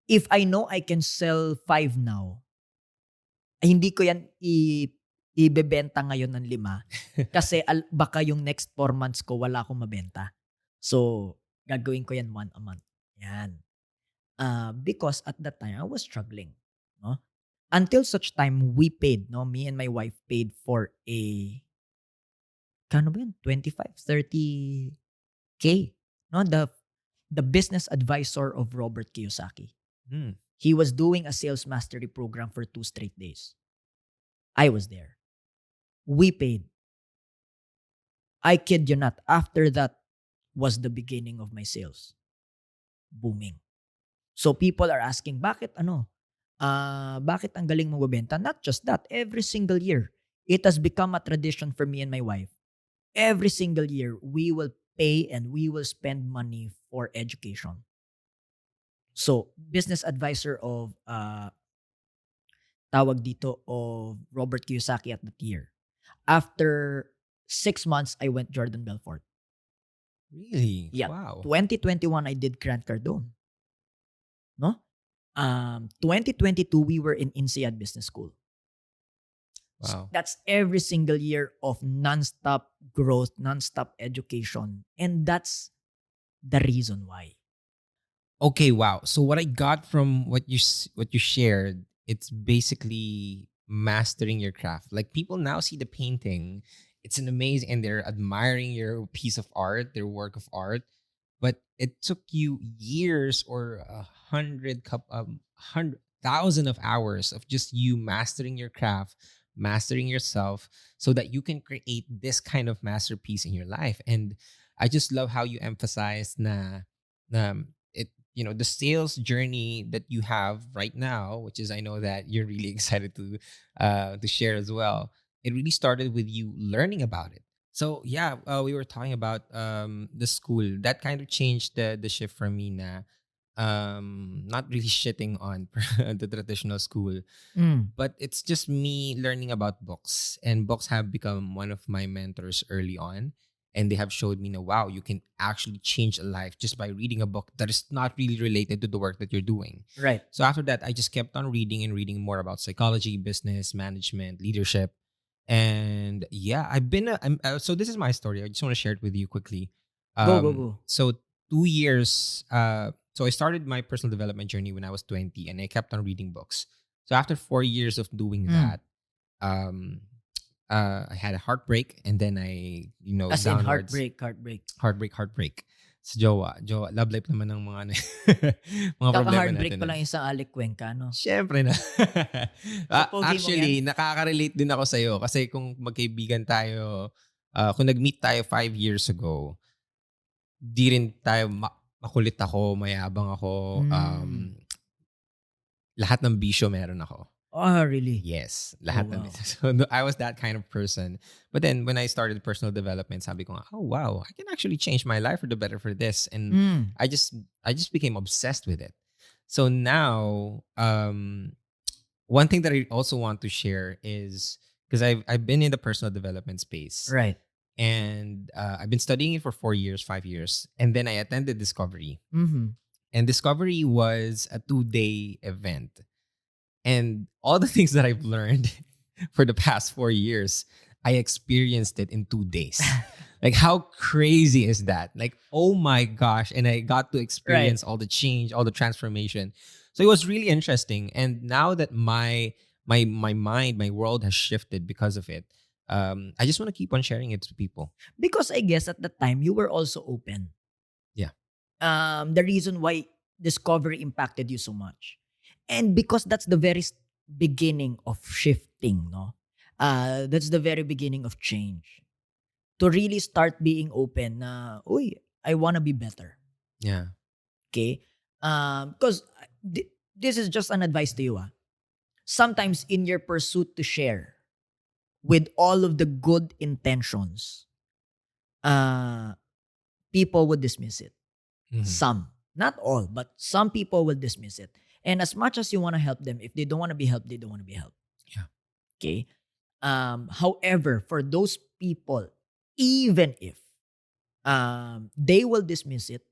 if I know I can sell 5 now, hindi ko yan ibebenta ngayon ng 5. Kasi baka yung next 4 months ko, wala akong mabenta. So, gagawin ko yan 1 a month. Yan. Because at that time, I was struggling. No? Until such time, we paid, no? Me and my wife paid for a, kano ba yun? 25, 30K. No? The business advisor of Robert Kiyosaki. He was doing a sales mastery program for 2 straight days. I was there. We paid. I kid you not. After that was the beginning of my sales. Booming. So people are asking, bakit bakit ang galing mo magbenta? Not just that. Every single year, it has become a tradition for me and my wife. Every single year, we will pay and we will spend money for education. So, business advisor of tawag dito of Robert Kiyosaki at that year. After 6 months, I went Jordan Belfort. Really? Yeah. Wow. 2021, I did Grant Cardone. No? 2022, we were in INSEAD Business School. Wow. So that's every single year of non-stop growth, non-stop education. And that's the reason why. Okay, wow. So what I got from what you shared, it's basically mastering your craft. Like people now see the painting, it's an amazing, and they're admiring your piece of art, their work of art. But it took you years or 100,000 of hours of just you mastering your craft, mastering yourself, so that you can create this kind of masterpiece in your life. And I just love how you emphasize it, the sales journey that you have right now, which is, I know that you're really excited to share as well. It really started with you learning about it. So yeah, we were talking about the school that kind of changed the shift for me. Na not really shitting on the traditional school, Mm. but it's just me learning about books, and books have become one of my mentors early on, and they have showed me, wow, you can actually change a life just by reading a book that is not really related to the work that you're doing. Right. So after that, I just kept on reading and reading more about psychology, business, management, leadership. And yeah, so this is my story. I just want to share it with you quickly. Go, go, go. So 2 years, so I started my personal development journey when I was 20, and I kept on reading books. So after 4 years of doing Mm. that, um, I had a heartbreak, and then I, As in downwards, heartbreak. Sa jowa, love life naman ng mga, mga problema Kaka-heartbreak natin. pa lang isang Alec Cuenca, no? Siyempre na. pogi mo Actually, nakaka-relate din ako sa'yo kasi kung magkaibigan tayo, kung nag-meet tayo 5 years ago, di rin tayo makulit ako, mayabang ako, Mm. lahat ng bisyo meron ako. Oh, really? Yes, lahat ng wow. So I was that kind of person. But then when I started personal development, sabi ko, oh wow, I can actually change my life for the better for this. And Mm. I just became obsessed with it. So now, one thing that I also want to share is, because I've been in the personal development space, Right. and I've been studying it for 4 years, 5 years, and then I attended Discovery. Mm-hmm. And Discovery was a 2-day event. And all the things that I've learned for the past 4 years, I experienced it in 2 days. Like, how crazy is that? Like, oh my gosh. And I got to experience all the change, all the transformation. So it was really interesting. And now that my mind, my world has shifted because of it, I just want to keep on sharing it to people. Because I guess at the time you were also open. Yeah. The reason why Discovery impacted you so much. And because that's the very beginning of shifting, no? That's the very beginning of change. To really start being open na, uy, I want to be better. Yeah. Okay? Because this is just an advice to you. Sometimes in your pursuit to share with all of the good intentions, people would dismiss it. Mhm. Some. Not all, but some people will dismiss it. And as much as you want to help them, if they don't want to be helped, they don't want to be helped. Yeah. Okay? However, for those people, even if they will dismiss it,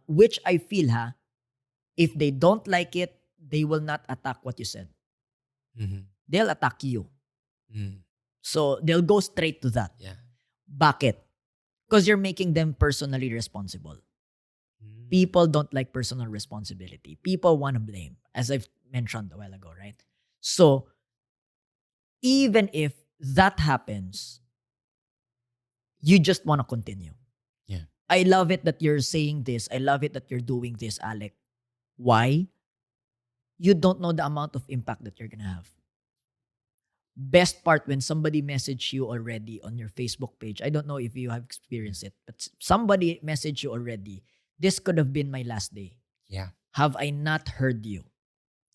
which I feel, if they don't like it, they will not attack what you said. Mhm. They'll attack you. Mm. So they'll go straight to that. Yeah. Bakit? Because you're making them personally responsible. Mm. People don't like personal responsibility. People want to blame, as I've mentioned a while ago, right? So, even if that happens, you just want to continue. Yeah. I love it that you're saying this. I love it that you're doing this, Alec. Why? You don't know the amount of impact that you're going to have. Best part when somebody messaged you already on your Facebook page. I don't know if you have experienced it, but somebody messaged you already. This could have been my last day. Yeah. Have I not heard you?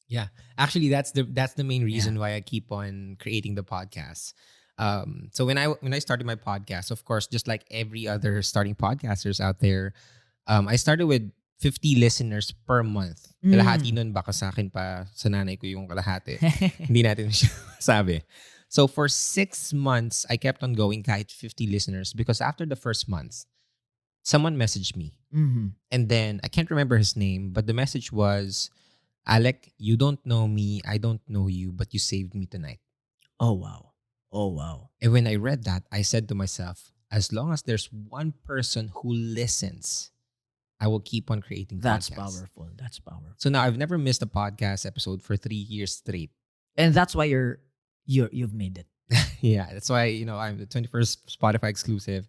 Yeah. Actually, that's the main reason why I keep on creating the podcast. So when I started my podcast, of course, just like every other starting podcasters out there, I started with 50 listeners per month. Kalahati nun baka sa akin pa sa nanay ko yung kalahati. Hindi natin siya sabi. So for 6 months, I kept on going kahit 50 listeners, because after the first month, someone messaged me. Mm-hmm. And then I can't remember his name, but the message was, Alec, you don't know me, I don't know you, but you saved me tonight. Oh, wow. Oh, wow. And when I read that, I said to myself, as long as there's one person who listens, I will keep on creating That's podcasts. powerful. That's powerful. So now I've never missed a podcast episode for 3 years straight. And that's why you've made it. Yeah, that's why I'm the 21st Spotify exclusive,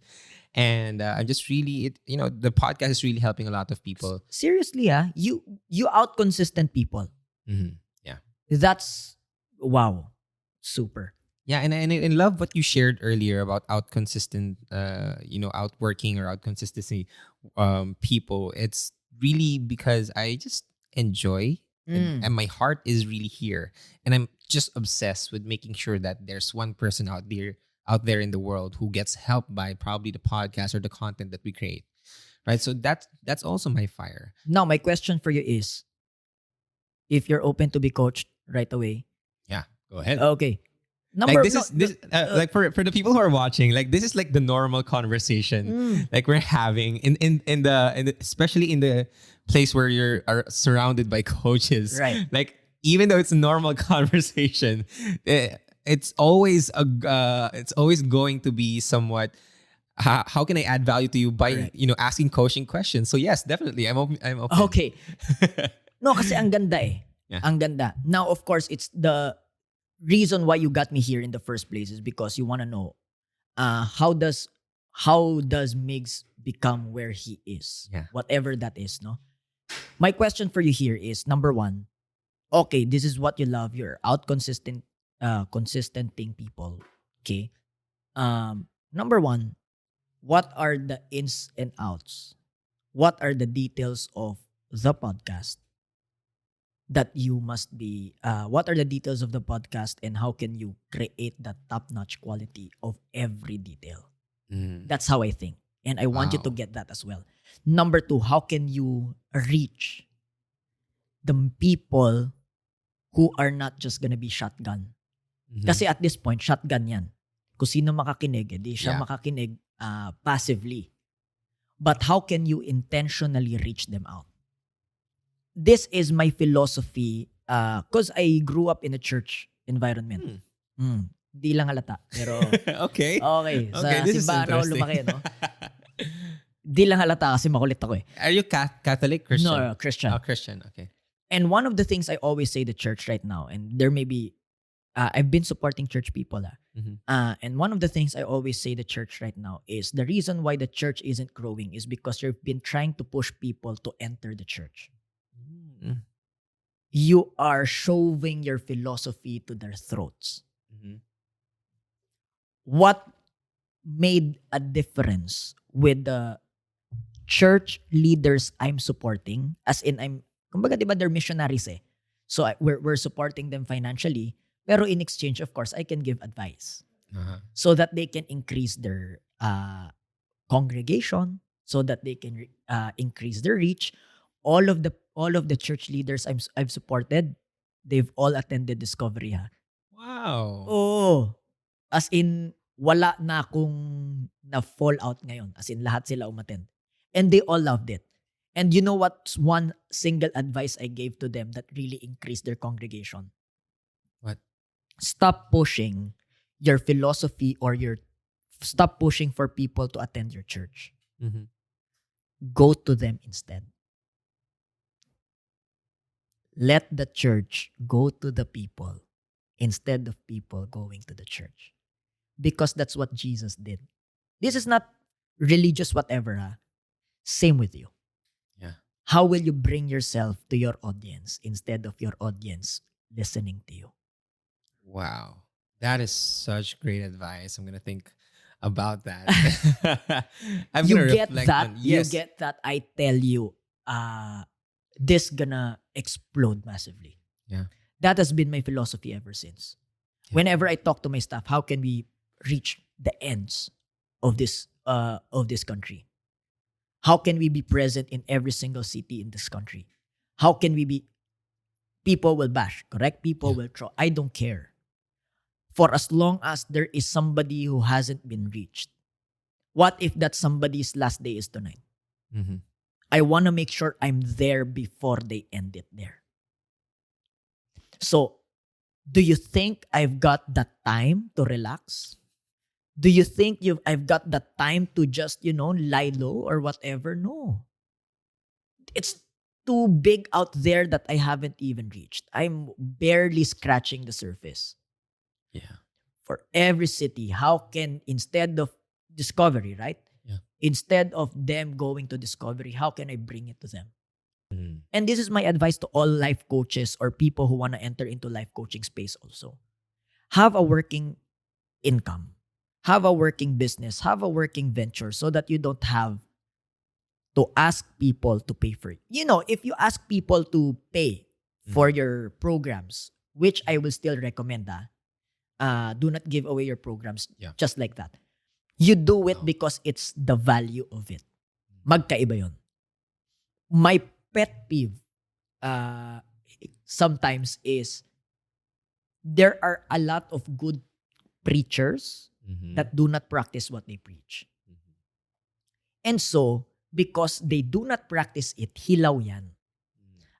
and I'm just really the podcast is really helping a lot of people. Seriously, you out consistent people. Mhm. Yeah. That's wow. Super. Yeah, and I love what you shared earlier about out consistent, outworking or out consistency, people. It's really because I just enjoy, and my heart is really here, and I'm just obsessed with making sure that there's one person out there in the world who gets helped by probably the podcast or the content that we create, right? So that's also my fire. Now, my question for you is, if you're open to be coached right away, Yeah, go ahead. okay. Like like for the people who are watching, like this is like the normal conversation like we're having in the especially in the place where are surrounded by coaches, Right. like even though it's a normal conversation, it's always it's always going to be somewhat, how can I add value to you by Correct. asking coaching questions. So yes, definitely I'm open. Okay. No, kasi ang ganda eh. Yeah. Ang ganda. Now, of course, it's the reason why you got me here in the first place is because you want to know how does Migs become where he is? Yeah. Whatever that is, no? My question for you here is, number one, okay, this is what you love. You're out consistenting people. Okay. Number one, what are the ins and outs? What are the details of the podcast that you must be, what are the details of the podcast and how can you create that top-notch quality of every detail? That's how I think. And I want you to Wow. get that as well. Number two, how can you reach the people who are not just gonna be shotgun? Mhm. Kasi at this point, shotgun yan. Kung sino makakinig, edi siya Yeah. makakinig passively. But how can you intentionally reach them out? This is my philosophy because I grew up in a church environment. Di lang halata. Pero Okay. okay, Okay, sa this is simbahan ako interesting. lumaki, no? Di lang halata kasi makulit ako eh. Are you Catholic, Christian? No, Christian. Oh, Christian. Okay. And one of the things I always say to church right now, and there may be, I've been supporting church people. Mhm. And one of the things I always say to church right now is the reason why the church isn't growing is because you've been trying to push people to enter the church. You are shoving your philosophy to their throats. Mhm. What made a difference with the church leaders I'm supporting, as in kumbaga diba they're missionaries eh. So we're supporting them financially, pero in exchange, of course, I can give advice Uh-huh. so that they can increase their congregation, so that they can increase their reach. All of the church leaders I've supported, they've all attended Discovery ha. Wow. Oh, as in wala na akong na fall out ngayon. As in lahat sila umattend. And they all loved it. And you know what's one single advice I gave to them that really increased their congregation? What? Stop pushing your philosophy or stop pushing for people to attend your church. Mhm. Go to them instead. Let the church go to the people instead of people going to the church. Because that's what Jesus did. This is not religious whatever. Ha? Same with you. Yeah. How will you bring yourself to your audience instead of your audience listening to you? Wow. That is such great advice. I'm gonna think about that. I'm You gonna get reflect that? on- yes. You get that? I tell you, this gonna explode massively. Yeah. That has been my philosophy ever since. Yeah. Whenever I talk to my staff, how can we reach the ends of this country? How can we be present in every single city in this country? How can we be? People will bash, correct? People Yeah. will throw. I don't care. For as long as there is somebody who hasn't been reached, what if that somebody's last day is tonight? Mhm. I want to make sure I'm there before they end it there. So, do you think I've got the time to relax? Do you think I've got the time to just, lie low or whatever? No. It's too big out there that I haven't even reached. I'm barely scratching the surface. Yeah. For every city, how can, instead of discovery, right? Yeah. Instead of them going to discovery, how can I bring it to them? Mm. And this is my advice to all life coaches or people who want to enter into life coaching space also. Have a working income. Have a working business. Have a working venture so that you don't have to ask people to pay for it. If you ask people to pay for your programs, which I will still recommend, do not give away your programs just like that. You do it because it's the value of it. Magkaiba yun. My pet peeve sometimes is there are a lot of good preachers that do not practice what they preach. And so, because they do not practice it, hilaw yan.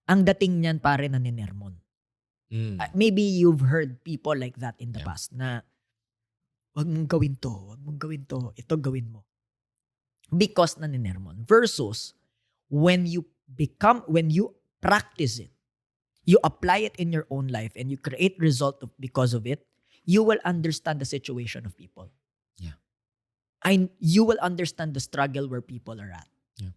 Ang dating niyan pare na ninermon. Maybe you've heard people like that in the past na wag mong gawin to, ito gawin mo. Because na ninermon. Versus, when you practice it, you apply it in your own life and you create result because of it, you will understand the situation of people. Yeah. You will understand the struggle where people are at. Yeah.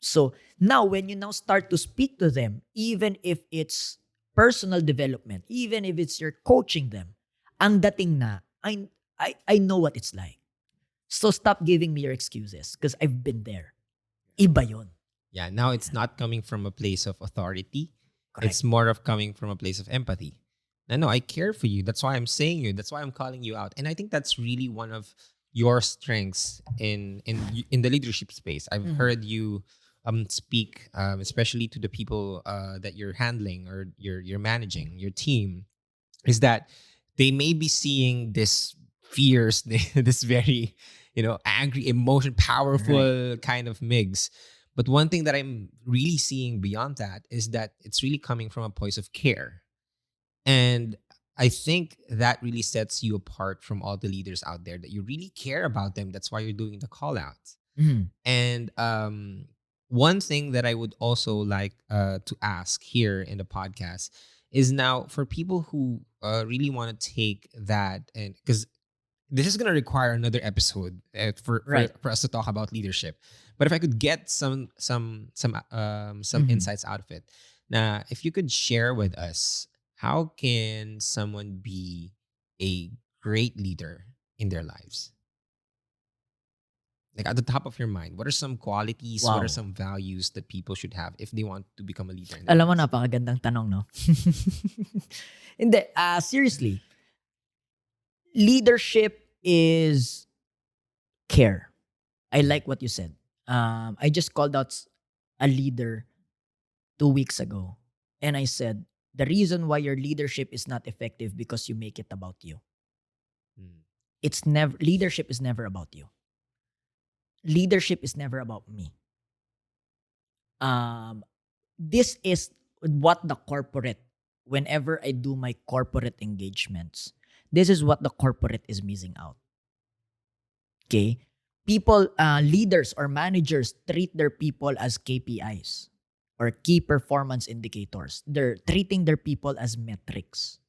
So now when you now start to speak to them, even if it's personal development, even if it's you're coaching them, ang dating na, I know what it's like. So stop giving me your excuses because I've been there. Iba yun. Yeah, now it's not coming from a place of authority. Correct. It's more of coming from a place of empathy. No, I care for you. That's why I'm saying you. That's why I'm calling you out. And I think that's really one of your strengths in the leadership space. I've heard you speak, especially to the people that you're handling or you're managing, your team, is that they may be seeing this fierce, this very, angry, emotion, powerful kind of Migs. But one thing that I'm really seeing beyond that is that it's really coming from a place of care. And I think that really sets you apart from all the leaders out there, that you really care about them. That's why you're doing the call outs. And one thing that I would also like to ask here in the podcast is now for people who really want to take that, and because this is going to require another episode for us to talk about leadership. But if I could get some insights out of it. Now, if you could share with us, how can someone be a great leader in their lives? Like at the top of your mind, what are some qualities, what are some values that people should have if they want to become a leader in their Alam mo, lives? napakagandang tanong, no? Hindi, seriously. Leadership is care. I like what you said. I just called out a leader 2 weeks ago. And I said, the reason why your leadership is not effective because you make it about you. Leadership is never about you. Leadership is never about me. This is what the corporate, whenever I do my corporate engagements, this is what the corporate is missing out. Okay? People, leaders or managers treat their people as KPIs or key performance indicators. They're treating their people as metrics.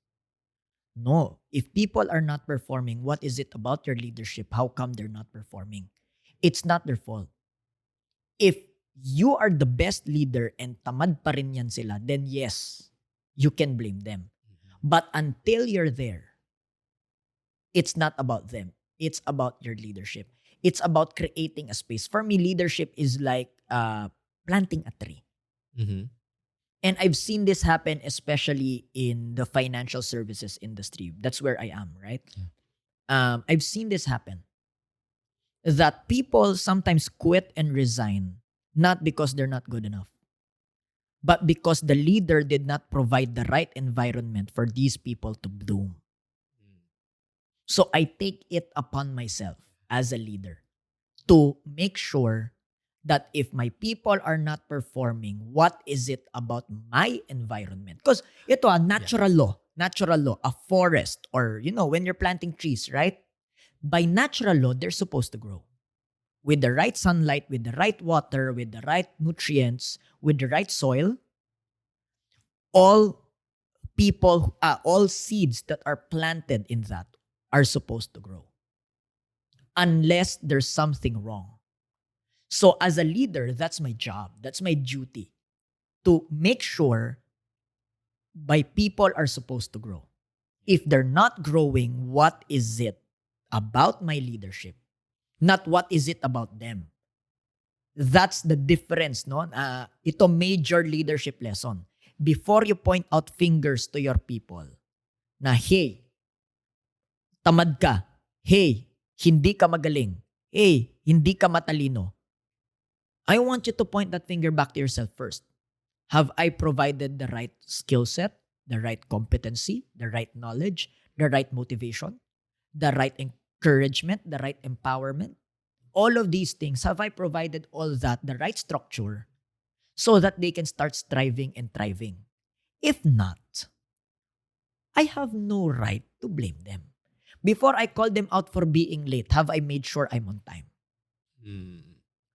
No. If people are not performing, what is it about your leadership? How come they're not performing? It's not their fault. If you are the best leader and tamad pa rin yan sila, then yes, you can blame them. But until you're there, it's not about them. It's about your leadership. It's about creating a space. For me, leadership is like planting a tree. And I've seen this happen especially in the financial services industry. That's where I am, right? I've seen this happen. That people sometimes quit and resign, not because they're not good enough, but because the leader did not provide the right environment for these people to bloom. So I take it upon myself as a leader to make sure that if my people are not performing, what is it about my environment? Because ito natural law, a forest, or when you're planting trees, right? By natural law, they're supposed to grow. With the right sunlight, with the right water, with the right nutrients, with the right soil, all all seeds that are planted in that are supposed to grow. Unless there's something wrong. So as a leader, that's my job. That's my duty to make sure my people are supposed to grow. If they're not growing, what is it about my leadership? Not what is it about them. That's the difference, no? Ito major leadership lesson. Before you point out fingers to your people, na hey, tamad ka. Hey, hindi ka magaling. Hey, hindi ka matalino. I want you to point that finger back to yourself first. Have I provided the right skill set, the right competency, the right knowledge, the right motivation, the right encouragement, the right empowerment? All of these things, have I provided all that, the right structure, so that they can start striving and thriving? If not, I have no right to blame them. Before I call them out for being late, have I made sure I'm on time?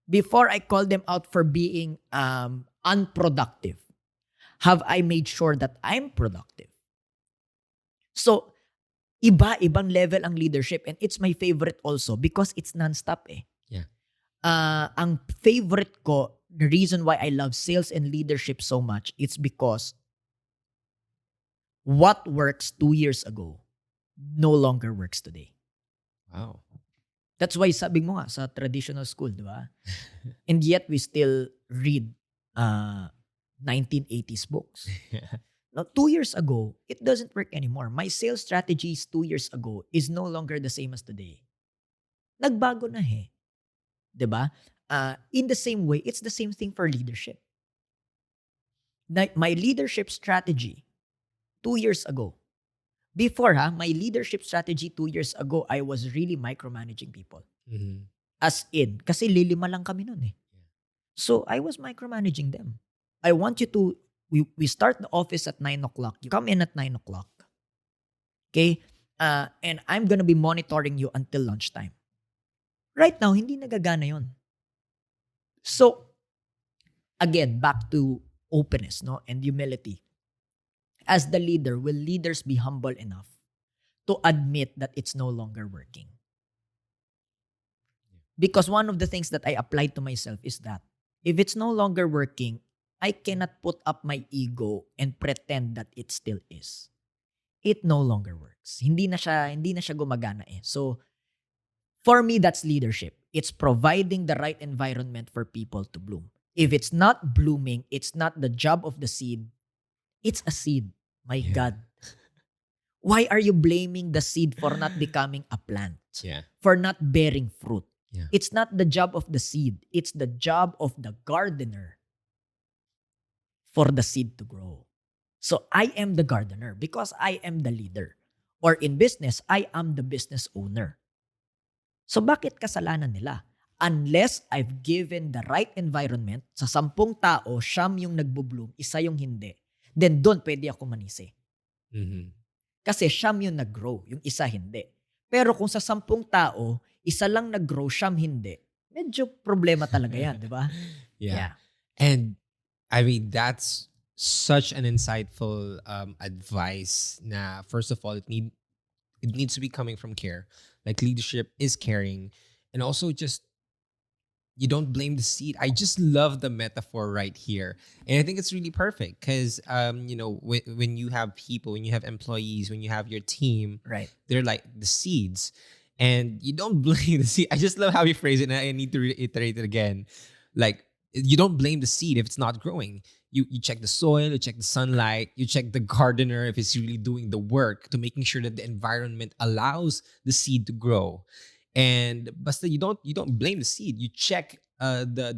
Before I call them out for being unproductive, have I made sure that I'm productive? So, iba-ibang level ang leadership, and it's my favorite also because it's non-stop eh. Yeah. Ang favorite ko, the reason why I love sales and leadership so much, it's because what works 2 years ago no longer works today. Wow. That's why sabi mo nga sa traditional school, di ba? And yet we still read 1980s books. Now, 2 years ago, it doesn't work anymore. My sales strategies 2 years ago is no longer the same as today. Nagbago na eh. Diba? In the same way, it's the same thing for leadership. My leadership strategy 2 years ago. Before my leadership strategy 2 years ago, I was really micromanaging people. Mm-hmm. As in, kasi lilima lang kami nun eh. So, I was micromanaging them. I want you to, we start the office at 9 o'clock. You come in at 9 o'clock. Okay? And I'm gonna be monitoring you until lunchtime. Right now, hindi nagagana yon. So, again, back to openness, no, and humility. As the leader, will leaders be humble enough to admit that it's no longer working? Because one of the things that I applied to myself is that if it's no longer working, I cannot put up my ego and pretend that it still is. It no longer works. Hindi na siya gumagana eh. So, for me, that's leadership. It's providing the right environment for people to bloom. If it's not blooming, it's not the job of the seed. It's a seed. My God. Why are you blaming the seed for not becoming a plant? Yeah. For not bearing fruit? Yeah. It's not the job of the seed. It's the job of the gardener for the seed to grow. So I am the gardener because I am the leader. Or in business, I am the business owner. So bakit kasalanan nila? Unless I've given the right environment, sa 10 tao, siyam yung nagbo-bloom, isa yung hindi, then doon pwede ako manisi. Mm-hmm. Kasi siyam yung nag-grow, yung isa hindi. Pero kung sa 10 tao, isa lang nag-grow, siyam hindi, medyo problema talaga yan, di ba? Yeah. And I mean, that's such an insightful advice na first of all, it needs to be coming from care. Like leadership is caring. And also just, you don't blame the seed. I just love the metaphor right here. And I think it's really perfect because, when you have people, when you have employees, when you have your team, Right. they're like the seeds. And you don't blame the seed. I just love how you phrase it. And I need to reiterate it again. Like, you don't blame the seed if it's not growing. You check the soil, you check the sunlight, you check the gardener if it's really doing the work to making sure that the environment allows the seed to grow. And basta you don't blame the seed. You check the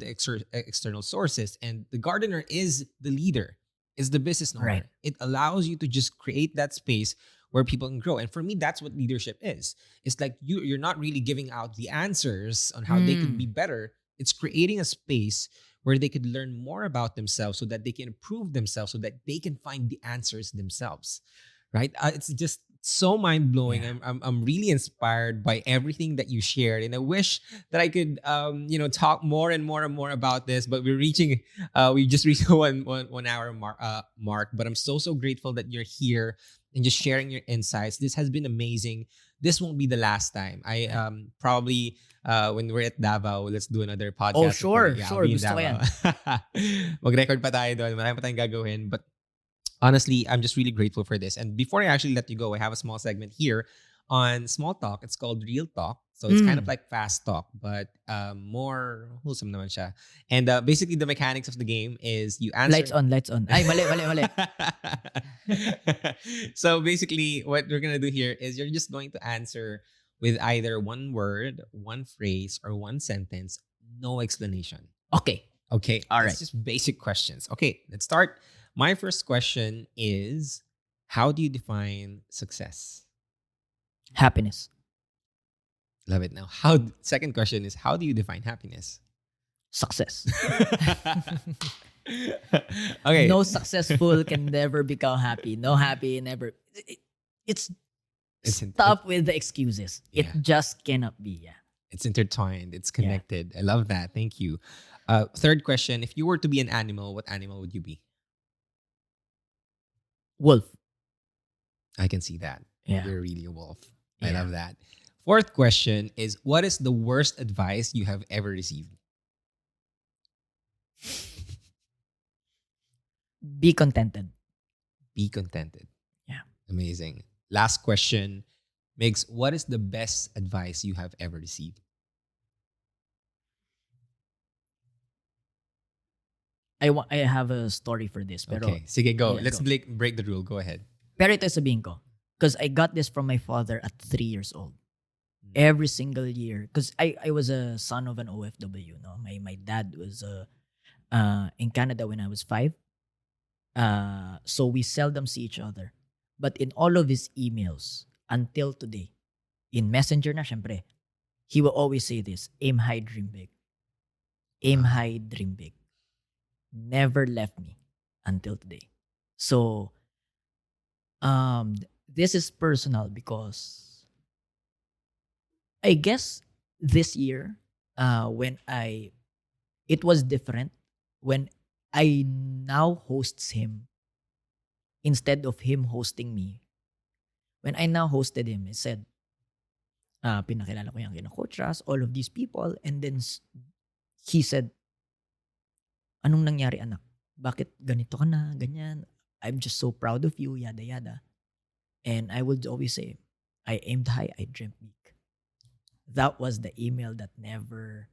external sources, and the gardener is the leader, is the business owner. Right. It allows you to just create that space where people can grow. And for me, that's what leadership is. It's like you're not really giving out the answers on how they could be better. It's creating a space where they could learn more about themselves so that they can improve themselves, so that they can find the answers themselves. Right? It's just so mind blowing. Yeah. I'm really inspired by everything that you shared, and I wish that I could talk more and more and more about this. But we just reached one hour mark. But I'm so grateful that you're here and just sharing your insights. This has been amazing. This won't be the last time. I probably when we're at Davao, let's do another podcast. Oh, sure, Yeah, I'll sure. be in Gusto ko yan. Davao. Mag-record pa tayo doon. Marami pa tayong gagawin. But honestly, I'm just really grateful for this. And before I actually let you go, I have a small segment here on Small Talk. It's called Real Talk. So it's kind of like fast talk, but more wholesome naman siya. And basically, the mechanics of the game is you answer. Lights on, lights on. Ay, mali, mali, mali. So basically, what we're gonna do here is you're just going to answer with either one word, one phrase, or one sentence, no explanation. Okay. Okay. All It's right. just basic questions. Okay, let's start. My first question is, how do you define success? Happiness. Love it. Now, second question is, how do you define happiness? Success. Okay. No successful can never become happy. No happy never. It's stop with the excuses. Yeah. It just cannot be. Yeah. It's intertwined. It's connected. I love that. Thank you. Third question, if you were to be an animal, what animal would you be? Wolf. I can see that. Yeah. You're really a wolf. I Yeah. love that. Fourth question is, what is the worst advice you have ever received? Be contented. Be contented. Yeah. Amazing. Last question, Migs, what is the best advice you have ever received? I have a story for this. Pero, Okay. Sige, go. Yeah, Let's go. break the rule. Go ahead. Pero ito sabihin ko. Because I got this from my father at 3 years old. Every single year. Because I was a son of an OFW. No? My dad was in Canada when I was 5. So we seldom see each other. But in all of his emails, until today, in Messenger na syempre, he will always say this, aim high, dream big. Aim high, dream big. Never left me until today. So, this is personal because I guess this year, it was different when I now hosts him instead of him hosting me. When I now hosted him, I said, pinakilala ko yung kina Coach Ras, all of these people, and then he said, anong nangyari anak? Bakit ganito ka na, ganyan? I'm just so proud of you, yada yada. And I would always say, I aimed high, I dreamt big. That was the email that never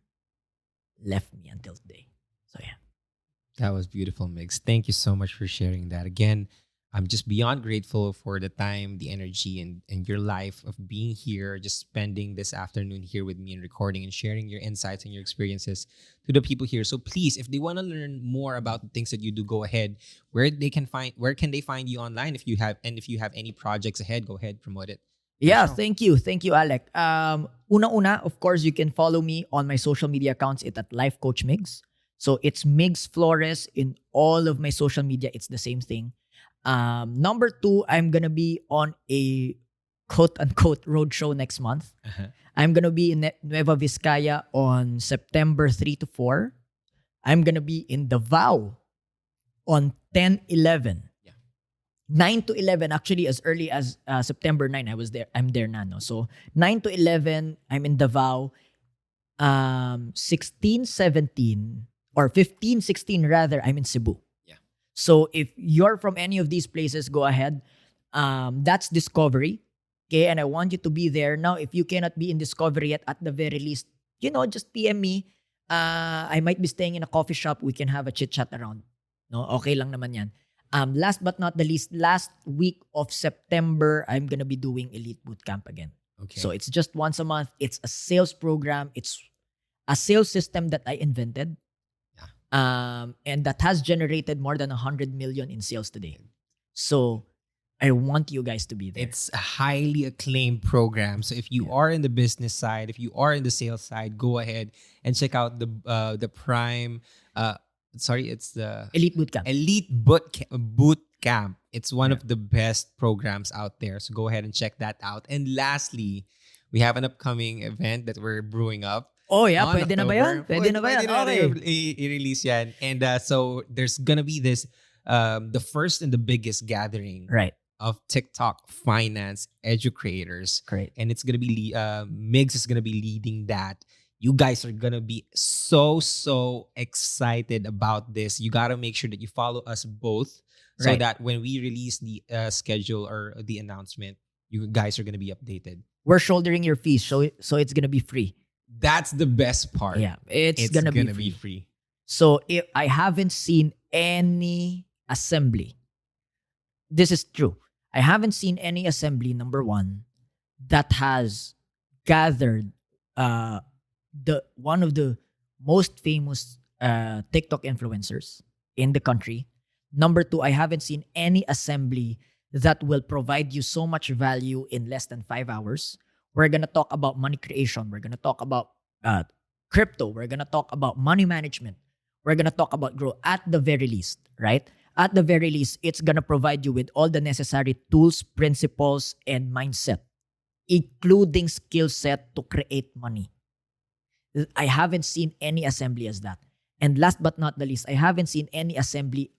left me until today. So yeah. That was beautiful, Migs. Thank you so much for sharing that. Again, I'm just beyond grateful for the time, the energy, and your life of being here, just spending this afternoon here with me and recording and sharing your insights and your experiences to the people here. So please, if they want to learn more about the things that you do, go ahead. Where can they find you online? If you have any projects ahead, go ahead, promote it. Yeah, Sure. thank you. Thank you, Alec. Una, of course, you can follow me on my social media accounts. It's at Life Coach Migs. So it's Migs Flores in all of my social media. It's the same thing. Number 2, I'm gonna be on a quote-unquote roadshow next month. Uh-huh. I'm gonna be in Nueva Vizcaya on September 3 to 4. I'm gonna be in Davao on 10-11. 9 to 11, actually as early as September 9, I was there. I'm there na, no? So 9 to 11, I'm in Davao. 16, 17, or 15, 16 rather, I'm in Cebu. Yeah. So if you're from any of these places, go ahead. That's Discovery. Okay, and I want you to be there. Now, if you cannot be in Discovery yet, at the very least, just PM me. I might be staying in a coffee shop. We can have a chit-chat around. No, okay lang naman yan. Last but not the least, last week of September, I'm gonna be doing Elite Bootcamp again. Okay. So it's just once a month. It's a sales program. It's a sales system that I invented. Yeah. And that has generated more than 100 million in sales today. So I want you guys to be there. It's a highly acclaimed program. So if you are in the business side, if you are in the sales side, go ahead and check out the Prime. It's the Elite Bootcamp. Elite Boot Camp. It's one of the best programs out there. So go ahead and check that out. And lastly, we have an upcoming event that we're brewing up. Oh yeah, on pwede na ba October. yan? Pwede na ba yan? Pwede na Okay. i-release yan. And so there's gonna be this, the first and the biggest gathering Right. of TikTok finance educators. Great. And it's gonna be Migs is gonna be leading that. You guys are gonna be so excited about this. You gotta make sure that you follow us both so Right. that when we release the schedule or the announcement, you guys are gonna be updated. We're shouldering your fees, so it's gonna be free. That's the best part. Yeah, it's gonna be free. So if I haven't seen any assembly, this is true. I haven't seen any assembly, number one, that has gathered the one of the most famous TikTok influencers in the country. Number two, I haven't seen any assembly that will provide you so much value in less than 5 hours. We're gonna talk about money creation. We're gonna talk about crypto. We're gonna talk about money management. We're gonna talk about growth at the very least, right? At the very least, it's gonna provide you with all the necessary tools, principles, and mindset, including skill set to create money. I haven't seen any assembly as that. And last but not the least, I haven't seen any assembly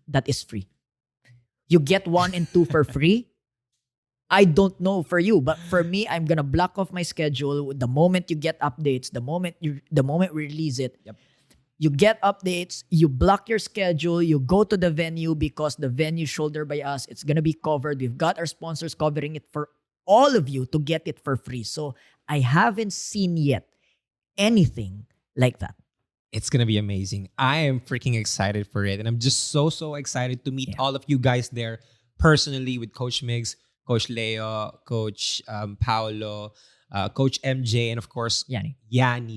that is free. You get 1 and 2 for free. I don't know for you, but for me, I'm gonna block off my schedule. The moment you get updates, the moment we release it, Yep. you get updates. You block your schedule. You go to the venue because the venue shouldered by us. It's gonna be covered. We've got our sponsors covering it for all of you to get it for free. So I haven't seen yet anything like that. It's gonna be amazing. I am freaking excited for it, and I'm just so excited to meet all of you guys there personally with Coach Migs, Coach Leo, Coach Paolo, Coach MJ, and of course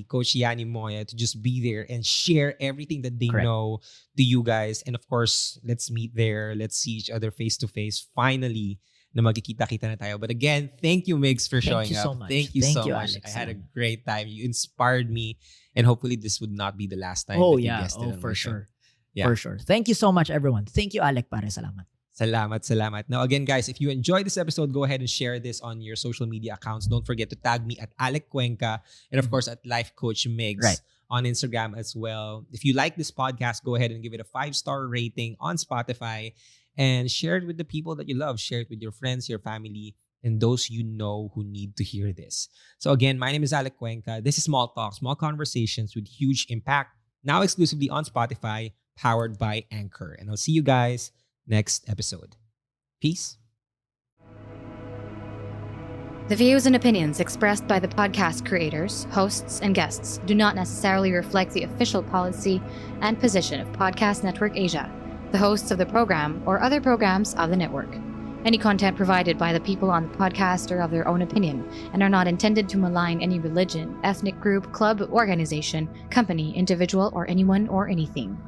Coach Yanni Moya, to just be there and share everything that they Correct. know to you guys. And of course, let's meet there. Let's see each other face to face. Finally, na magkikita-kita na tayo. But again, thank you, Migs, for showing you up. so much. Thank you Thank so you, much. Alex. I had a great time. You inspired me. And hopefully this would not be the last time Oh that you yeah, guested on for my show. sure. Yeah. For sure. Thank you so much, everyone. Thank you, Alec, pare. Salamat. Salamat. Now again, guys, if you enjoyed this episode, go ahead and share this on your social media accounts. Don't forget to tag me at Alec Cuenca and of course at Life Coach Migs Right. on Instagram as well. If you like this podcast, go ahead and give it a 5-star rating on Spotify and share it with the people that you love. Share it with your friends, your family, and those you know who need to hear this. So again, my name is Alec Cuenca. This is Small Talk, Small Conversations with Huge Impact, now exclusively on Spotify, powered by Anchor. And I'll see you guys next episode. Peace. The views and opinions expressed by the podcast creators, hosts, and guests do not necessarily reflect the official policy and position of Podcast Network Asia, the hosts of the program, or other programs of the network. Any content provided by the people on the podcast are of their own opinion and are not intended to malign any religion, ethnic group, club, organization, company, individual, or anyone or anything.